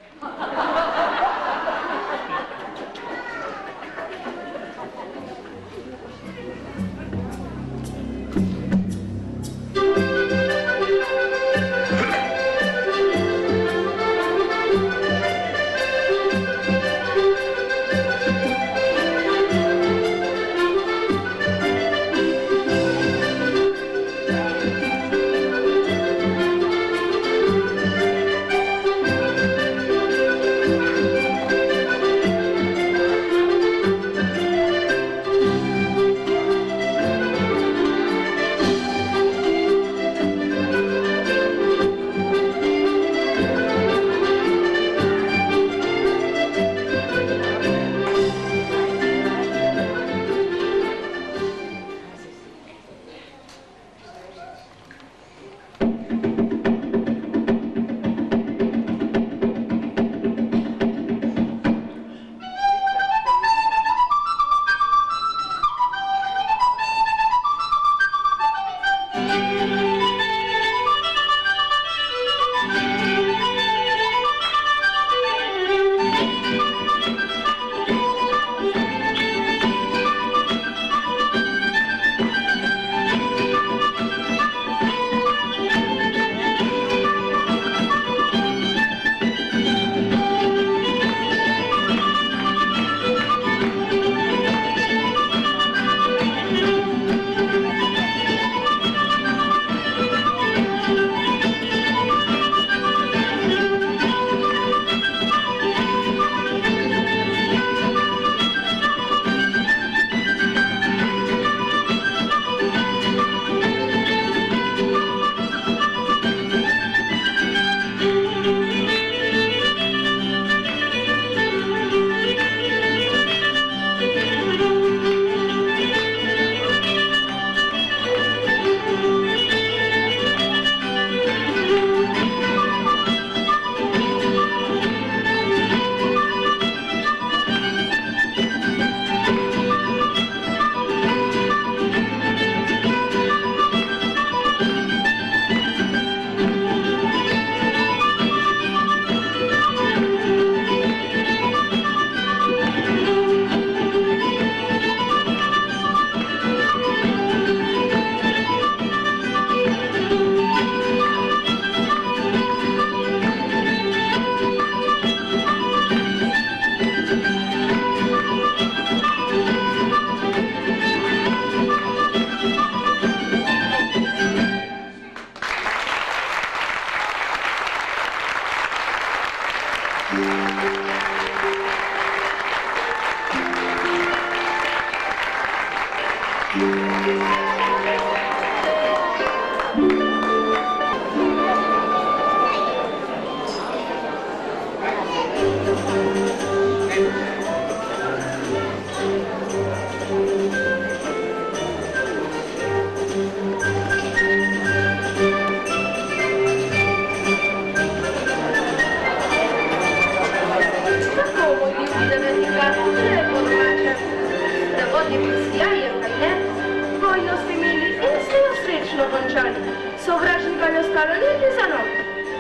Sovražnika ne ostalo niti za noge.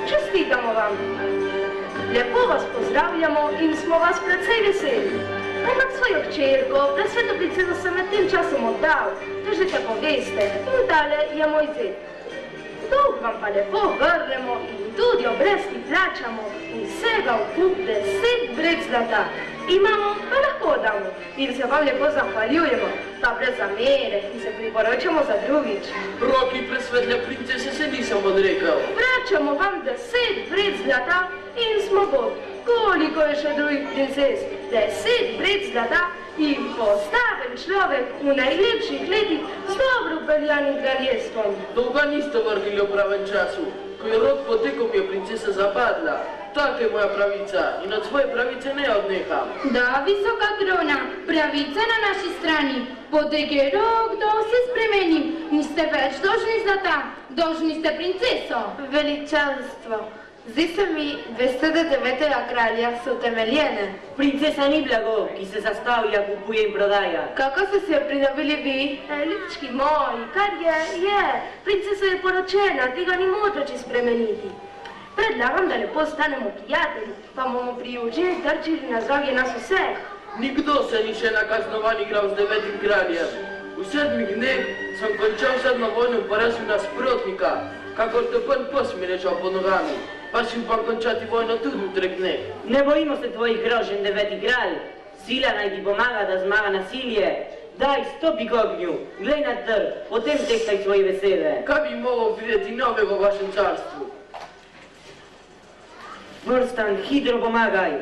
Čestitamo vam. Lepo vas pozdravljamo in smo vas precej veseli. Ampak svojo hčerko, presveto princezo sem med tem časom oddal, to že tako veste, in tale je moj zet. Dolg vam pa lepo vrnemo in tudi obresti plačamo in vsega v kup 10 brec zlata. Imamo, pa lahko damo in se vam lepo zahvaljujemo, pa brez zamere in se priporočamo za drugič. Roki presvetle princese se nisem odrekal. Vračamo vam 10 brec zlata in smo bod. Koliko je še drugih princes? 10 brec zlata in postaven človek v najlepših letih s dobro peljanim kraljestvom. Dolga niste vrnili v pravem času. Ko je rok potekel, je princesa zapadla. Taka je moja pravica in od svoje pravice ne odneham. Da, visoka krona, pravica na naši strani. Potek je rok, da se spremeni. Niste več dolžni zlata, dolžni ste princeso. Veličanstvo, zdi se mi, veste, da 9. kralja so utemeljene. Princesa ni blago, ki se zastavlja, kupuje in prodaja. Kako ste se jo pridobili vi? Ljubčki moji, kar je. Princesa je poročena, tega ni mogoče spremeniti. Predlagam, da lepo stanemo prijatelji, pa bomo priužili trčili na zdravje nas vseh. Nikdo se ni še nakaznovan igral z 9. kraljem. V 7 dneh sem končal 7. vojno v porazu nasprotnika, kakor topen pes mi ležal pod nogami. Pa si upam končati vojno tudi v 3 dneh. Ne bojimo se tvojih groženj, 9. kralj. Sila naj ti pomaga, da zmaga nasilje. Daj, stopi k ognju, glej na trg, potem tehtaj svoje besede. Kaj bi mogel videti novega v vašem carstvu? Vrstan, hitro pomagaj.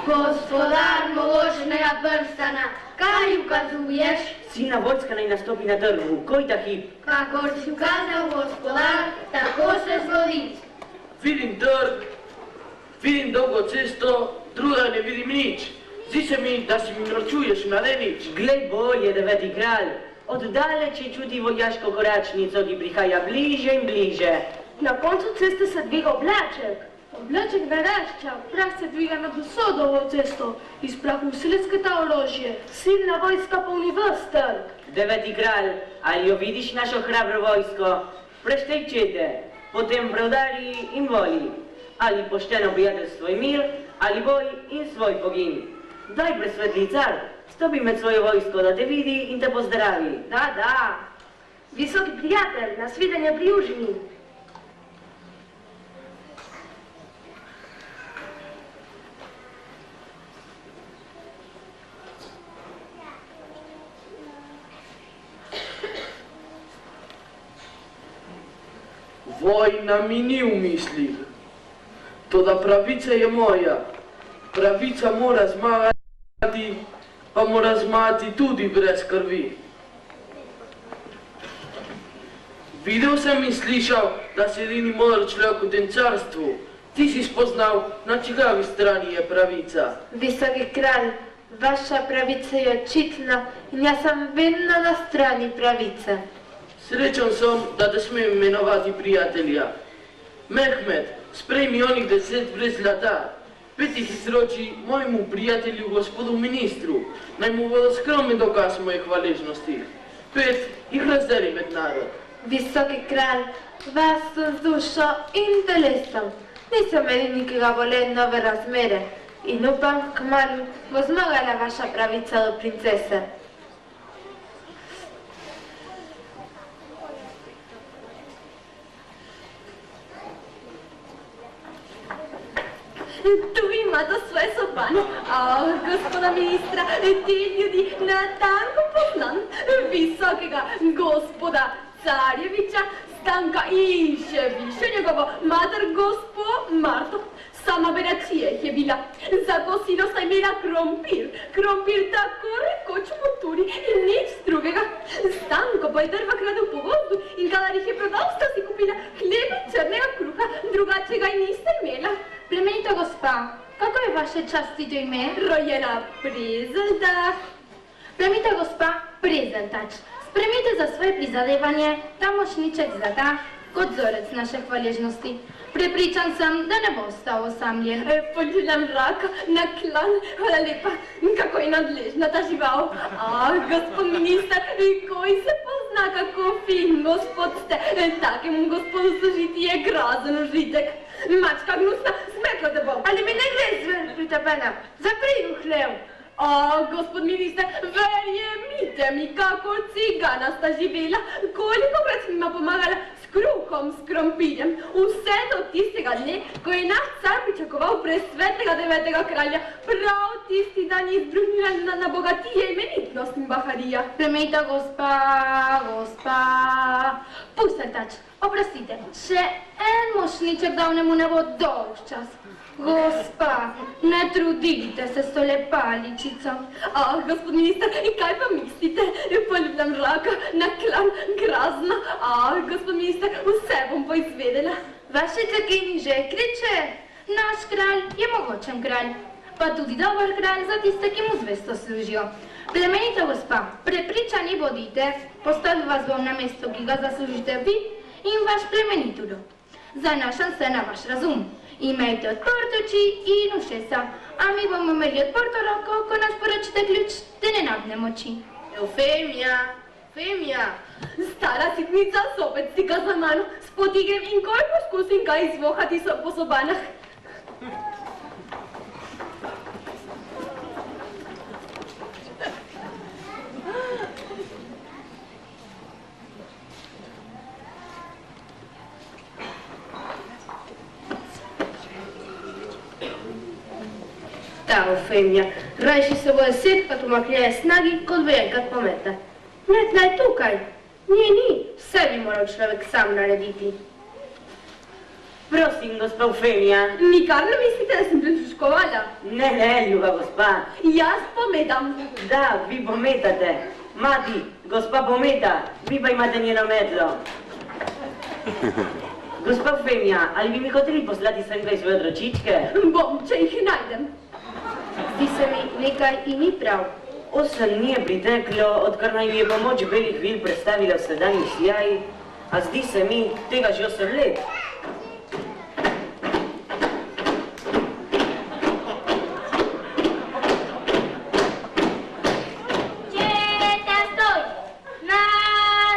Gospodar mogočnega prstana, kaj ukazuješ? Silna vojska naj nastopi na trgu, koj ta hip. Kakor si ukazal gospodar, tako se zgodi. Vidim trg, vidim dolgo cesto, druga ne vidim nič. Zdi se mi, da si mi mročuješ mladenič. Glej bolje, 9. kralj. Od daleč čuti vojaško koračnico, ki prihaja bliže in bliže. Na koncu ceste se dviga oblaček. Oblaček narašča, prah se dviga nad vso dolgo cesto, iz prahu vse sketa orožje. Silna vojska polni ves trg. 9. kralj, ali jo vidiš našo hrabro vojsko? Preštej čete, potem prodari in voli. Ali pošteno prijateljstvo in mir, ali boj in svoj pogin. Daj, presvetli car, stopi med svojo vojsko, da te vidi in te pozdravi. Da. Visoki prijatelj, na svidenje pri užini. Vojna mi ni v mislih. Toda pravica je moja. Pravica mora zmagati, pa mora zmagati tudi brez krvi. Videl sem in slišal, da si edini modr človek v tem carstvu. Ti si spoznal, na čigavi strani je pravica. Visoki kralj, vaša pravica je očitna in jaz sem vedno na strani pravice. Srečen sem, da te smem imenovati prijatelja. Mehmed, sprejmi onih 10 brez zlata. 5 jih izroči mojemu prijatelju, gospodu ministru, naj mu bodo skromen dokaz moje hvaležnosti. 5 jih razdeli med narod. Visoki kralj, vas z dušo in telesom. Nisem imeli nikega volen nove razmere in upam, kmalu bo zmagala vaša pravica do princese. Tu imate svoje sobane. Gospoda ministra, te ljudi natanko poznam. Visokega gospoda Carjeviča, Stanka in še više njegovo mater gospo Marto. Sama beračija je bila. Za kosilo sta imela krompir tako rekoč v poturi in nič drugega. Stanko pa je drva kradel po gozdu in kadar jih je prodal, sta si kupila hljeb in črnega kruha, drugačega in niste imela. Plemenita gospa, kako je vaše častito ime? Rojena Prezelta. Plemenita gospa Prezeltač, spremite za svoje prizadevanje ta močniček zlata kot vzorec naše hvaležnosti. Prepričan sem, da ne bo ostal osamljen. Poljubljam raka, na klan, hvala lepa, kako je nadležna ta žival. Gospod minister, koji se pozna, kako fin gospod ste, takemu gospodu služiti je grozen užitek. Mačka gnusna, smetlo te bo. Ali mi ne gre zven pritapena, zapri ju hlev. Gospod minister, verjemite mi, kako cigana sta živela, kolikokrat sem jima pomagala s kruhom, s krompirjem, vse do tistega dne, ko je naš car pričakoval presvetlega 9. kralja, prav tisti dan je izbruhnila na bogatije imenitnost in baharija. Plemenita gospa, pusteltač, oprostite, še en mošniček davnemu ne bo dolg čas. Gospa, ne trudite se s tole paličico. Gospod minister, kaj pa mislite? Poljubljam raka, na klan, grazna. Gospod minister, vse bom poizvedela. Vaši cekini že kriče. Naš kralj je mogočen kralj, pa tudi dober kralj za tiste, ki mu zvesto služijo. Plemenita gospa, prepričani bodite, postavil vas bom na mesto, ki ga zaslužite vi in vaš plemenit udo. Zanašam se na vaš razum. Imejte odprte oči in ušesa, a mi bomo imeli odprto roko, ko nas poročite ključ te nenadne moči. Eufemija, Stara sitnica zopet stika za mano, spotigrem in koj poskusim kaj izvohati po sobanah. Ta Eufemija, rajši se bo 10-krat umaknjeje snagi, kot bo enkrat pameta. Ne tlaj tukaj. Ni, vse bi moral človek sam narediti. Prosim, gospa Eufemija. Nikar ne mislite, da sem prisluškovala? Ne, ljuba gospa. Jaz pometam. Da, vi pometate. Mati, gospa pometa, vi pa imate njeno metlo. Gospa Eufemija, ali bi mi hoteli poslati sem kaj svoje otročičke? Bom, če jih najdem. Zdi se mi, nekaj in ni prav. 8 dni je priteklo, odkar naj je pomoč belih vil predstavila v sedanji sijaj, a zdi se mi tega že 8 let. Četa stoj, na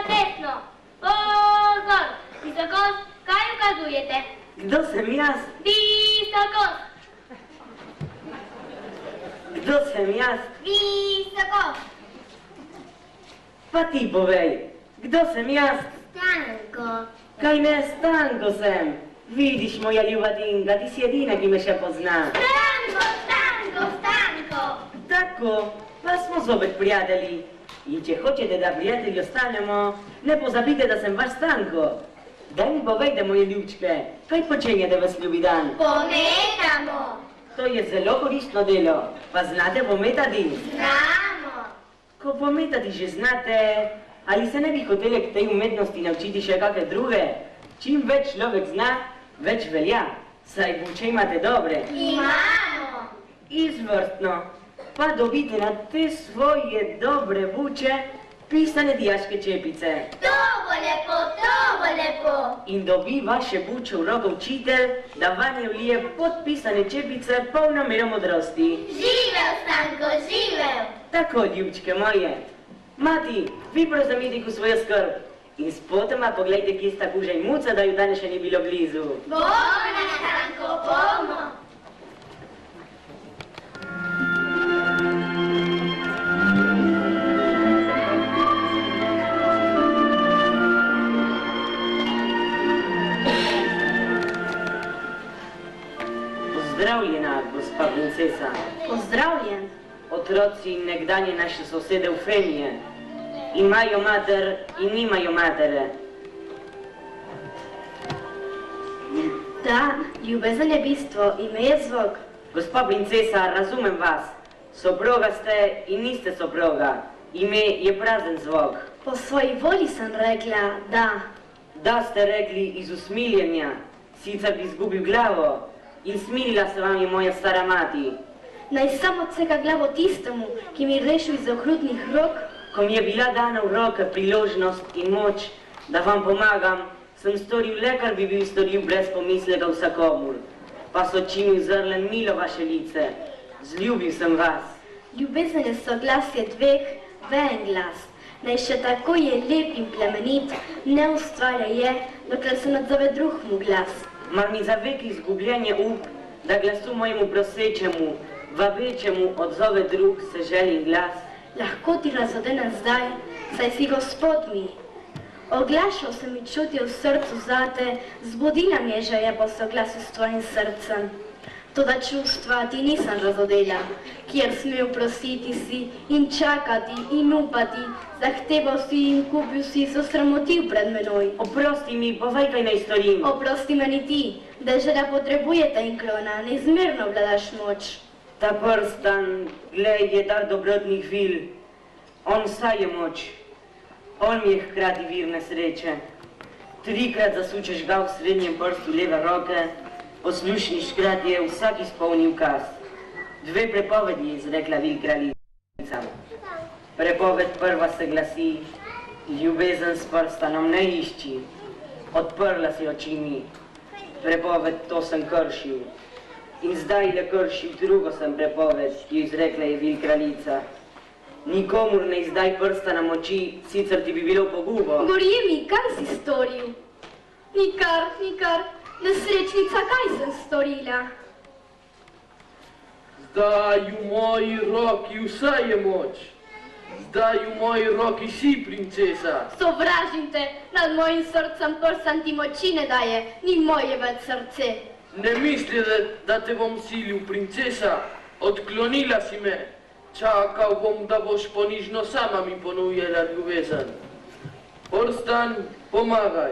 desno, pozor, visokost, kaj ukazujete? Kdo sem jaz? Visokost, Kdo sem jaz? visokost, Pa ti povej, kdo sem jaz? Stanko. Kaj ne, Stanko sem. Vidiš, moja ljubatinka, ti si edina, ki me še pozna. Stanko. Tako, pa smo zopet prijatelji. In če hočete, da prijatelji ostanemo, ne pozabite, da sem vaš Stanko. Daj mi povejte, moje ljubčke, kaj počenjate vas ljubi dan? Pometamo. To je zelo koristno delo. Pa znate pometati? Znamo. Ko pometati že znate, ali se ne bi hoteli k tej umetnosti naučiti še kakve druge? Čim več človek zna, več velja. Saj buče imate dobre. Imamo. Izvrstno. Pa dobite na te svoje dobre buče pisane dijaške čepice. To bo lepo. In dobi vaše buče v roko učitelj, da vanje vlije podpisane čepice polno mero modrosti. Živel, Stanko, živel. Tako, ljubčke moje. Mati, vi prevzemite ku svojo skrb. In spotoma poglejte, kje sta kuža in muca, da ju danes še ni bilo blizu. Bomo, Stanko, bomo. Pozdravljena, gospa princesa. Pozdravljen. Otroci nekdanje naše sosede Eufemije. Imajo mater in nimajo matere. Da, ljubezen je bistvo, ime je zvok. Gospa princesa, razumem vas. Soproga ste in niste soproga. Ime je prazen zvok. Po svoji volji sem rekla, da. Da ste rekli iz usmiljenja, sicer bi izgubil glavo. In smilila se vam je moja stara mati. Naj samo odseka glavo tistemu, ki mi rešil iz okrutnih rok. Ko mi je bila dana v roke priložnost in moč, da vam pomagam, Sem storil le, kar bi bil storil brez pomisleka vsakomur. Pa so očmi uzrle milo vaše lice. Zljubil sem vas. Ljubezen je soglasje dveh v en glas. Naj še tako je lep in plemenit, ne ustvarja je, dokler se ne odzove drug mu glas. Mar mi za vek izgubljen je up, da glasu mojemu prosečemu, vabečemu odzove drug se želji glas. Lahko ti razodenem zdaj, saj si Gospod mi. Oglašal se mi čutje v srcu zate, zbudila mi je želja po soglasu s tvojim srcem. Toda čustva ti nisem razodela, kjer smel prositi si in čakati in upati, zahteval si in kupil si, so sramotil pred menoj. Oprosti mi, povej, kaj naj storim. Oprosti meni ti, da želja potrebujete in klona, neizmerno vladaš moč. Ta prstan, glej, je dar dobrotnih vil. On vsaj je moč. On mi je hkrati vir nesreče. 3krat zasučeš ga v srednjem prstu leve roke, poslušniš krat je vsak izpolnil kaz. 2 prepovedi je izrekla vil kraljica. Prepoved prva se glasi, ljubezen s prstanom ne išči. Odprla si očimi, prepoved to sem kršil. In zdaj le kršil drugo sem prepoved, ki jo izrekla je vil kraljica. Nikomur ne izdaj prstana moči, sicer ti bi bilo pogubo. Gorje mi, kaj si storil? Nikar, nesrečnica, kaj sem storila? Zdaj v moji roki vsa je moč. Zdaj v moji roki si, princesa. Sovražim te, nad mojim srcem prstan ti moči ne daje, ni moje več srce. Ne misli, da te bom silil, princesa. Odklonila si me. Čakal bom, da boš ponižno sama mi ponujela ljubezen. Prstan, pomagaj.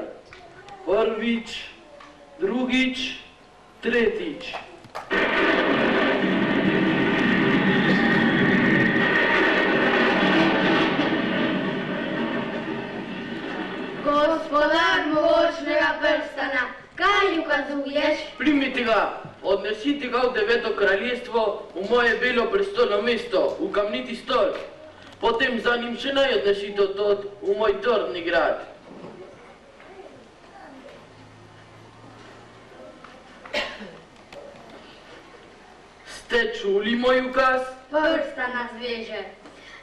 Prvič, drugič, tretjič. Gospodar mogočnega prstana, kaj ukazuješ? Primite ga, odnesite ga v 9. kraljestvo, v moje belo prestolno mesto, v kamniti stol. Potem za njim še naj odnesite tod v moj trdni grad. Ste čuli moj ukaz? Prstana zveže.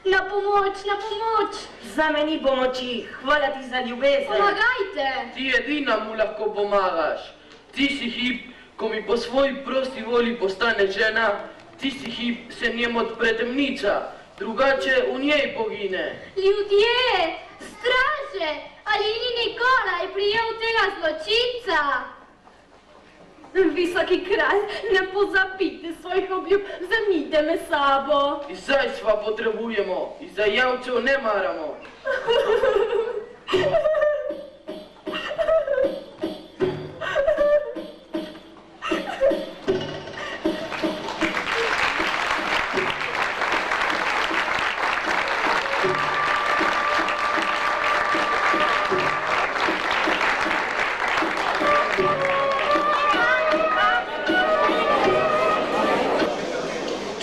Na pomoč, na pomoč! Za me ni pomoči, hvala ti za ljubezen. Pomagajte! Ti edina mu lahko pomagaš. Ti si hip, ko mi po svoji prosti volji postane žena, tisti hip se njem odpre temnica, drugače v njej pogine. Ljudje, straže, ali ni Nikolaj prijel tega zločinca? Visoki kralj, ne pozabite svojih obljub, vzemite me sabo. Zdaj sva potrebujemo, izdajavcev ne maramo.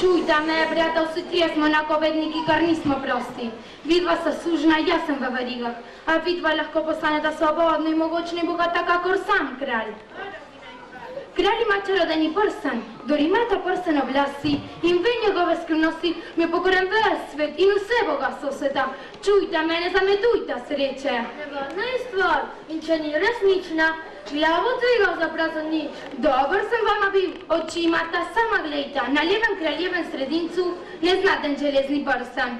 Čujta me, brata, vsi trije smo enakovedniki, kar nismo prosti. Vidva sta sužna, jaz sem v verigah, a vidva lahko postaneta svobodna in mogočna in bogata, kakor sam kralj. Kralj ima čarodejni prstan, kdor ima ta prstan oblasi in ve njegove skrivnosti, mi je pokoren ves svet in vse bogatstvo sveta. Čujta me, ne zametujta sreče. Nevarna je stvar in če ni resnična, glavo tvega zapraza nič. Dober sem vama bil, oči imata sama glejta, na levem kraljevem sredincu neznaten železni prstan.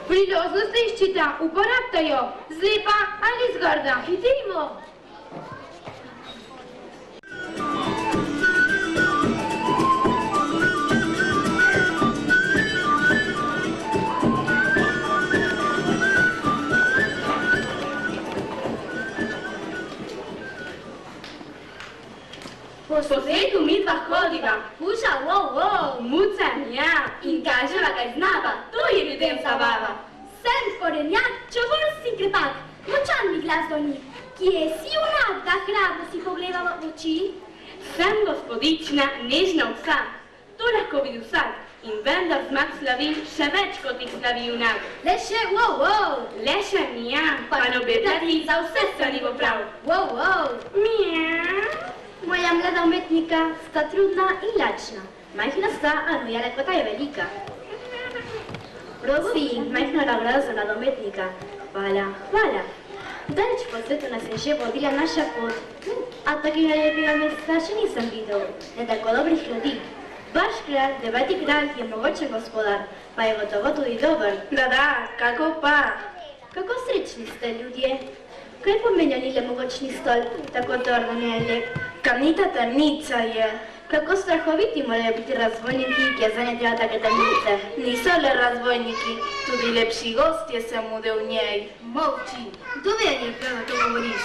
Priložnost iščita, uporabta jo, zlepa ali zgrda. Hitimo! Po sosedu mi dva hodiva, Puša, wow, mucanja in kaževa, kaj znava, to je ljudem zabava. sem sporenjak, čevrst in krepak, močan mi glas doni. Kje si junak, da hrabro si pogledava v oči? Sem gospodična, nežna vsa, to lahko vidi vsak. In vendar zmag slavi še več, kot jih slavi junak. Le še, wow, Le še mija, pa nobedati za vse strani bo prav. wow. Mija. Moja mlada umetnika sta trudna in lačna. Majhna sta, a moja lekota je velika. Prosim, majhna nagrada za mlada umetnika. Hvala. Daleč po svetu nas je že vodila naša pot, a takega lepega mesta še nisem videl, ne tako dobrih ljudi. Vaš kralj, 9. kralj, je mogoče gospodar, pa je gotovo tudi dober. Da, kako pa? Kako srečni ste, ljudje? Kaj pomeni le mogočni stol, tako trden je lep? Kamnita temnica je. Kako strahoviti morajo biti razvojniki, ki je zanje treba take temnice? Niso le razvojniki, tudi lepši gostje se mude v njej. Molči, kdo ve, da to govoriš?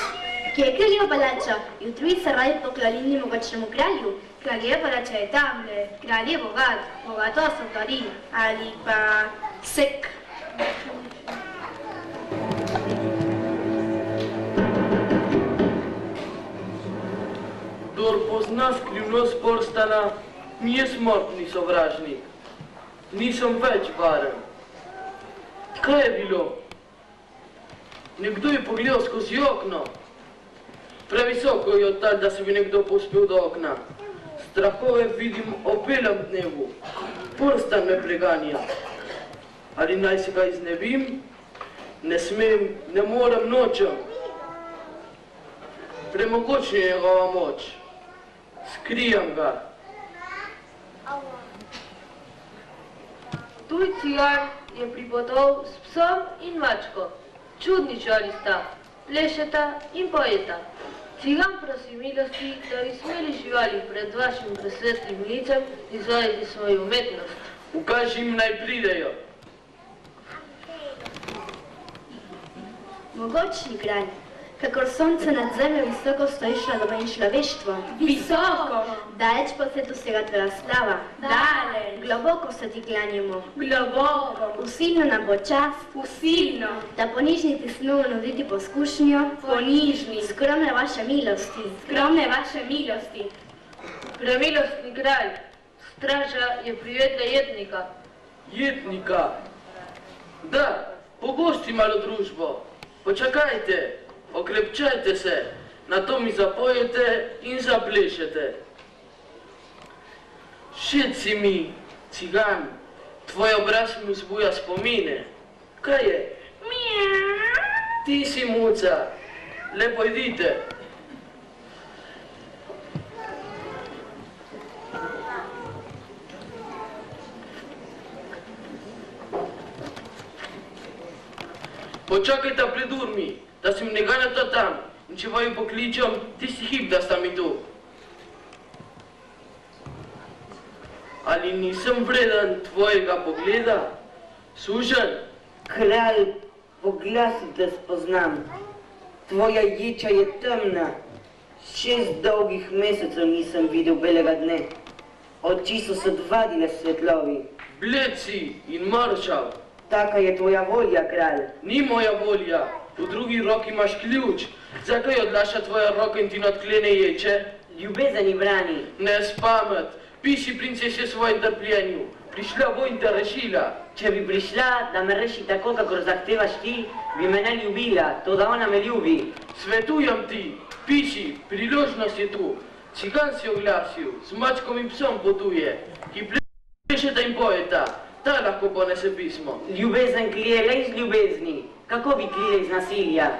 Kje je kraljevo palačo? Jutri se radi poklonili mogočnemu kralju. Kraljevo palačo je tamle, kralj je bogat, bogato so stvari. Ali pa sek. Kdor pozna skrivnost prstana, mi je smrtni sovražnik. Nisem več varen. Kaj je bilo? Nekdo je pogledal skozi okno. Previsoko je odtal, da se bi nekdo povzpel do okna. Strahove vidim ob belem dnevu. Prstan me preganja. Ali naj se ga iznebim? Ne smem, ne morem, nočem. Premogočna je njegova moč. Skrijem ga. Tuj cigar je pripotoval s psom in mačko. Čudni čari sta, plešeta in pojeta. Cigan prosi milosti, da bi smeli živali pred vašim presvetlim licem izvajati svojo umetnost. Ukaži jim naj pridejo. Mogočni kralj, kakor sonce nad zemljo visoko stojiš nad obojim človeštvom. Visoko. Daleč po svetu vsega tvoja slava. Daleč. Globoko se ti klanjamo. Globoko. Usilno nam bo čast, Usilno. da ponižniti smemo nuditi poskušnjo. Ponižni. Skromne vaše milosti. Skromne vaše milosti. Premilostni kralj, straža je privedla jetnika. Jetnika. Da, pogosti malo družbo. Počakajte, okrepčajte se, nato mi zapojete in zaplešete. Všeč si mi, cigan, tvoj obraz mi vzbuja spomine. Kaj je? Mija. Ti si muca, lepo idite. Počakajte pred urmi, da se mi ne ganjata tam, in če vaju pokličem, tisti hip, da sta mi tu. Ali nisem vreden tvojega pogleda? Sužen? Kralj, po glasu te spoznam. Tvoja ječa je temna. 6 dolgih mesecev nisem videl belega dne. Oči so se odvadile svetlovi. Bled si in mršav. Taka je tvoja volja, kralj. Ni moja volja. V drugi roki imaš ključ. Zakaj odlaša tvoja roka in ti odklene ječe? Ljubezen ji brani. Ne spamet. Piši princese svoje trpljenju. Prišla bo in te rešila. Če bi prišla, da me reši tako, kakor zahtevaš ti, bi me ne ljubila, toda ona me ljubi. Svetujem ti, piši, priložnost je tu. Cigan se oglasil, z mačkom in psom potuje, ki plešeta in pojeta. Ta lahko ponese pismo. Ljubezen klije le iz ljubezni. Kako bi klile iz nasilja?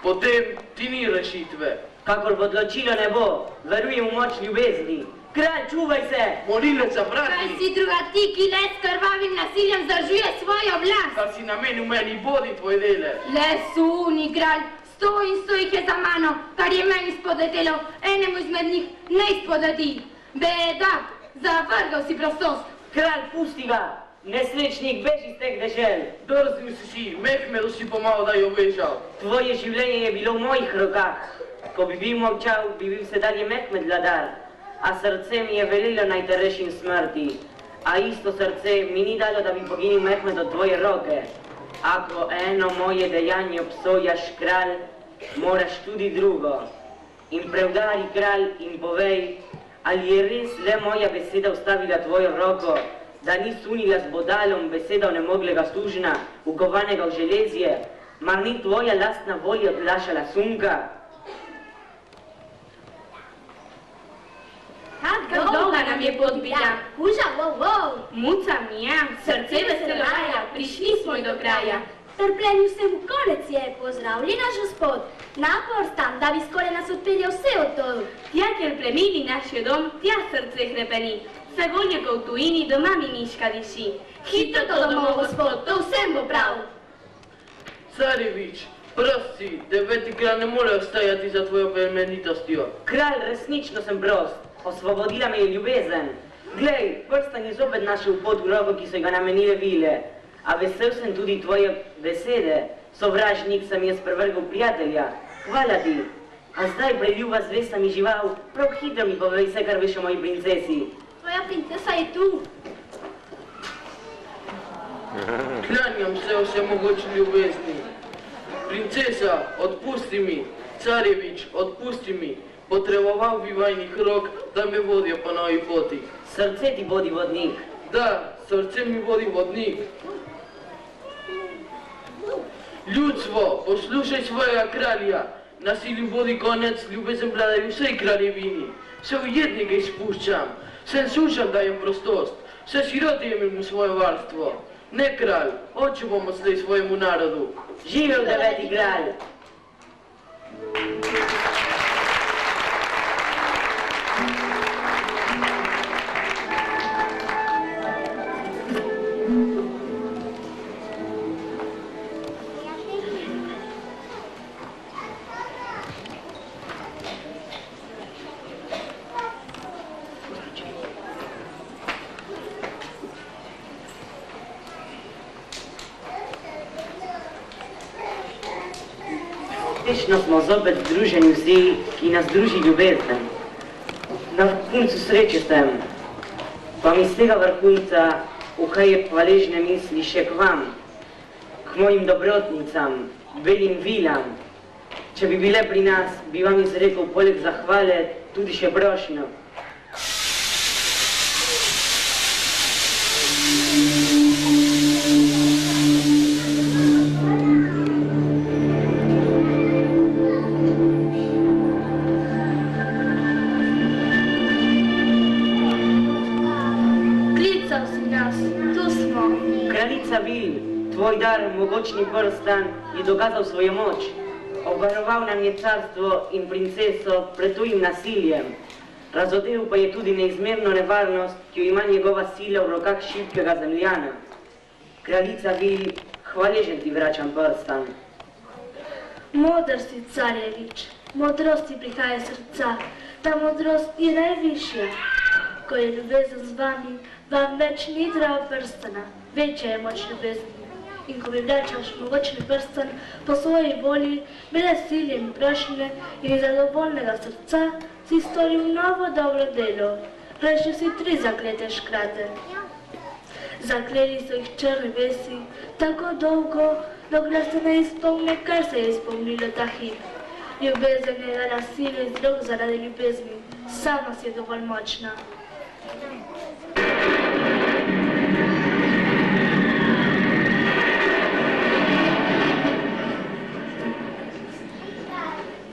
Potem ti ni rešitve. Kakor bo odločilo nebo, verujem v moč ljubezni. Kralj, čuvaj se! Morilec za vrati. Kaj si druga ti, ki le s krvavim nasiljem zdržuje svojo oblast? Kar si namenil meni, bodi tvoj dele. Le suni, kralj, 100 in 100 jih je za mano, kar je meni spodletelo, enemu izmed njih ne izpodleti. Beda, zavrgal si prostost. Kralj, pusti ga! Nesrečnik, beži iz teh dežel. Drznil si, Mehmedu si pomagal, da je obežal. Tvoje življenje je bilo v mojih rokah. Ko bi bil molčal, bi bil se dalje Mehmed vladar. A srce mi je velilo naj te rešim smrti. A isto srce mi ni dalo, da bi poginil Mehmed od tvoje roke. Ako eno moje dejanje obsojaš, kralj, moraš tudi drugo. In preudari, kralj, in povej, ali je res le moja beseda ustavila tvojo roko, da ni sunila z bodalom beseda onemoglega sužna, ukovanega v železje, mar ni tvoja lastna volja odlašala sunka? Kako dolga nam je pot bila? Uža, wow. Muca mija, srce veselovaja, prišli smo do kraja. Trpljenju vsemu konec je, pozdravlji naš gospod. Napor tam, da bi skoraj nas odpeljal vse od todu. Tja, kjer plemeni naš je dom, tja srce hrepeni. Vse volje ko v tujini, doma mi miška diši. Hitro to domov, gospod, to vsem bo prav. Carevič, prosti, 9. kralj ne more ostajati za tvojo plemenitostjo. Kralj, resnično sem prost, osvobodila me je ljubezen. Glej, prstan je zopet našel pot v rogo, ki so ga namenile vile. A vesel sem tudi tvoje besede, sovražnik sem jaz prevrgal prijatelja. Hvala ti. A zdaj, preljuba zvesta mi žival, prav hitro mi povej vse, kar veš o moji princesi. Tvoja princesa je tu. Klanjam se vsemogočni ljubezni. Princesa, odpusti mi. Carevič, odpusti mi. Potreboval bi vajnih rok, da me vodijo po novi poti. Srce ti vodi vodnik. Da, srce mi vodi vodnik. Ljudstvo, poslušaj svojega kralja. Nasilju vodi konec, ljubezen vlada v vsej kraljevini. Vse ujetnike izpuščam, vsem sušam dajem prostost, vse sirote jemem v svoje varstvo. Ne kralj, oče bomo slej svojemu narodu. Živel 9. kralj! Uspešno smo zopet združeni vsi, ki nas druži ljubezen. Na vrhuncu sreče sem, pa mi z tega vrhunca uhaje hvaležne misli še k vam, k mojim dobrotnicam, belim vilam. Če bi bile pri nas, bi vam izrekel poleg zahvale tudi še prošnjo. Tvoj dar, mogočni prstan, je dokazal svojo moč. Obvaroval nam je carstvo in princeso pred tujim nasiljem. Razodel pa je tudi neizmerno nevarnost, ki jo ima njegova sila v rokah šibkega zemljana. Kraljica Vil, hvaležen ti vračam prstan. Modr si, Carevič, modrosti prihaja srca, ta modrost je najvišja. Ko je ljubezen z vami, vam več ni treba prstana, večja je moč ljubezni. In ko mi vračaš mogočni prstan po svoji volji, brez silje in prošnje in zadovoljnega srca, si storil novo dobro delo. Rešil si 3 zaklete škrate. Zakleli so jih črni besi, tako dolgo, dokler se ne izpolne, kar se je izpolnilo ta hip. Ljubezen je dala silo in zdrog zaradi ljubezni, sama si je dovolj močna.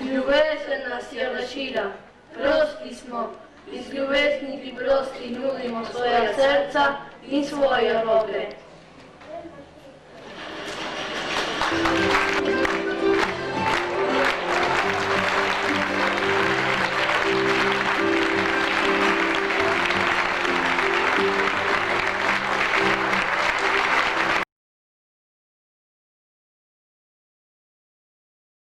Ljubezen nas je rešila, prosti smo, iz ljubezni ti prosti nudimo svoja srca in svoje roke.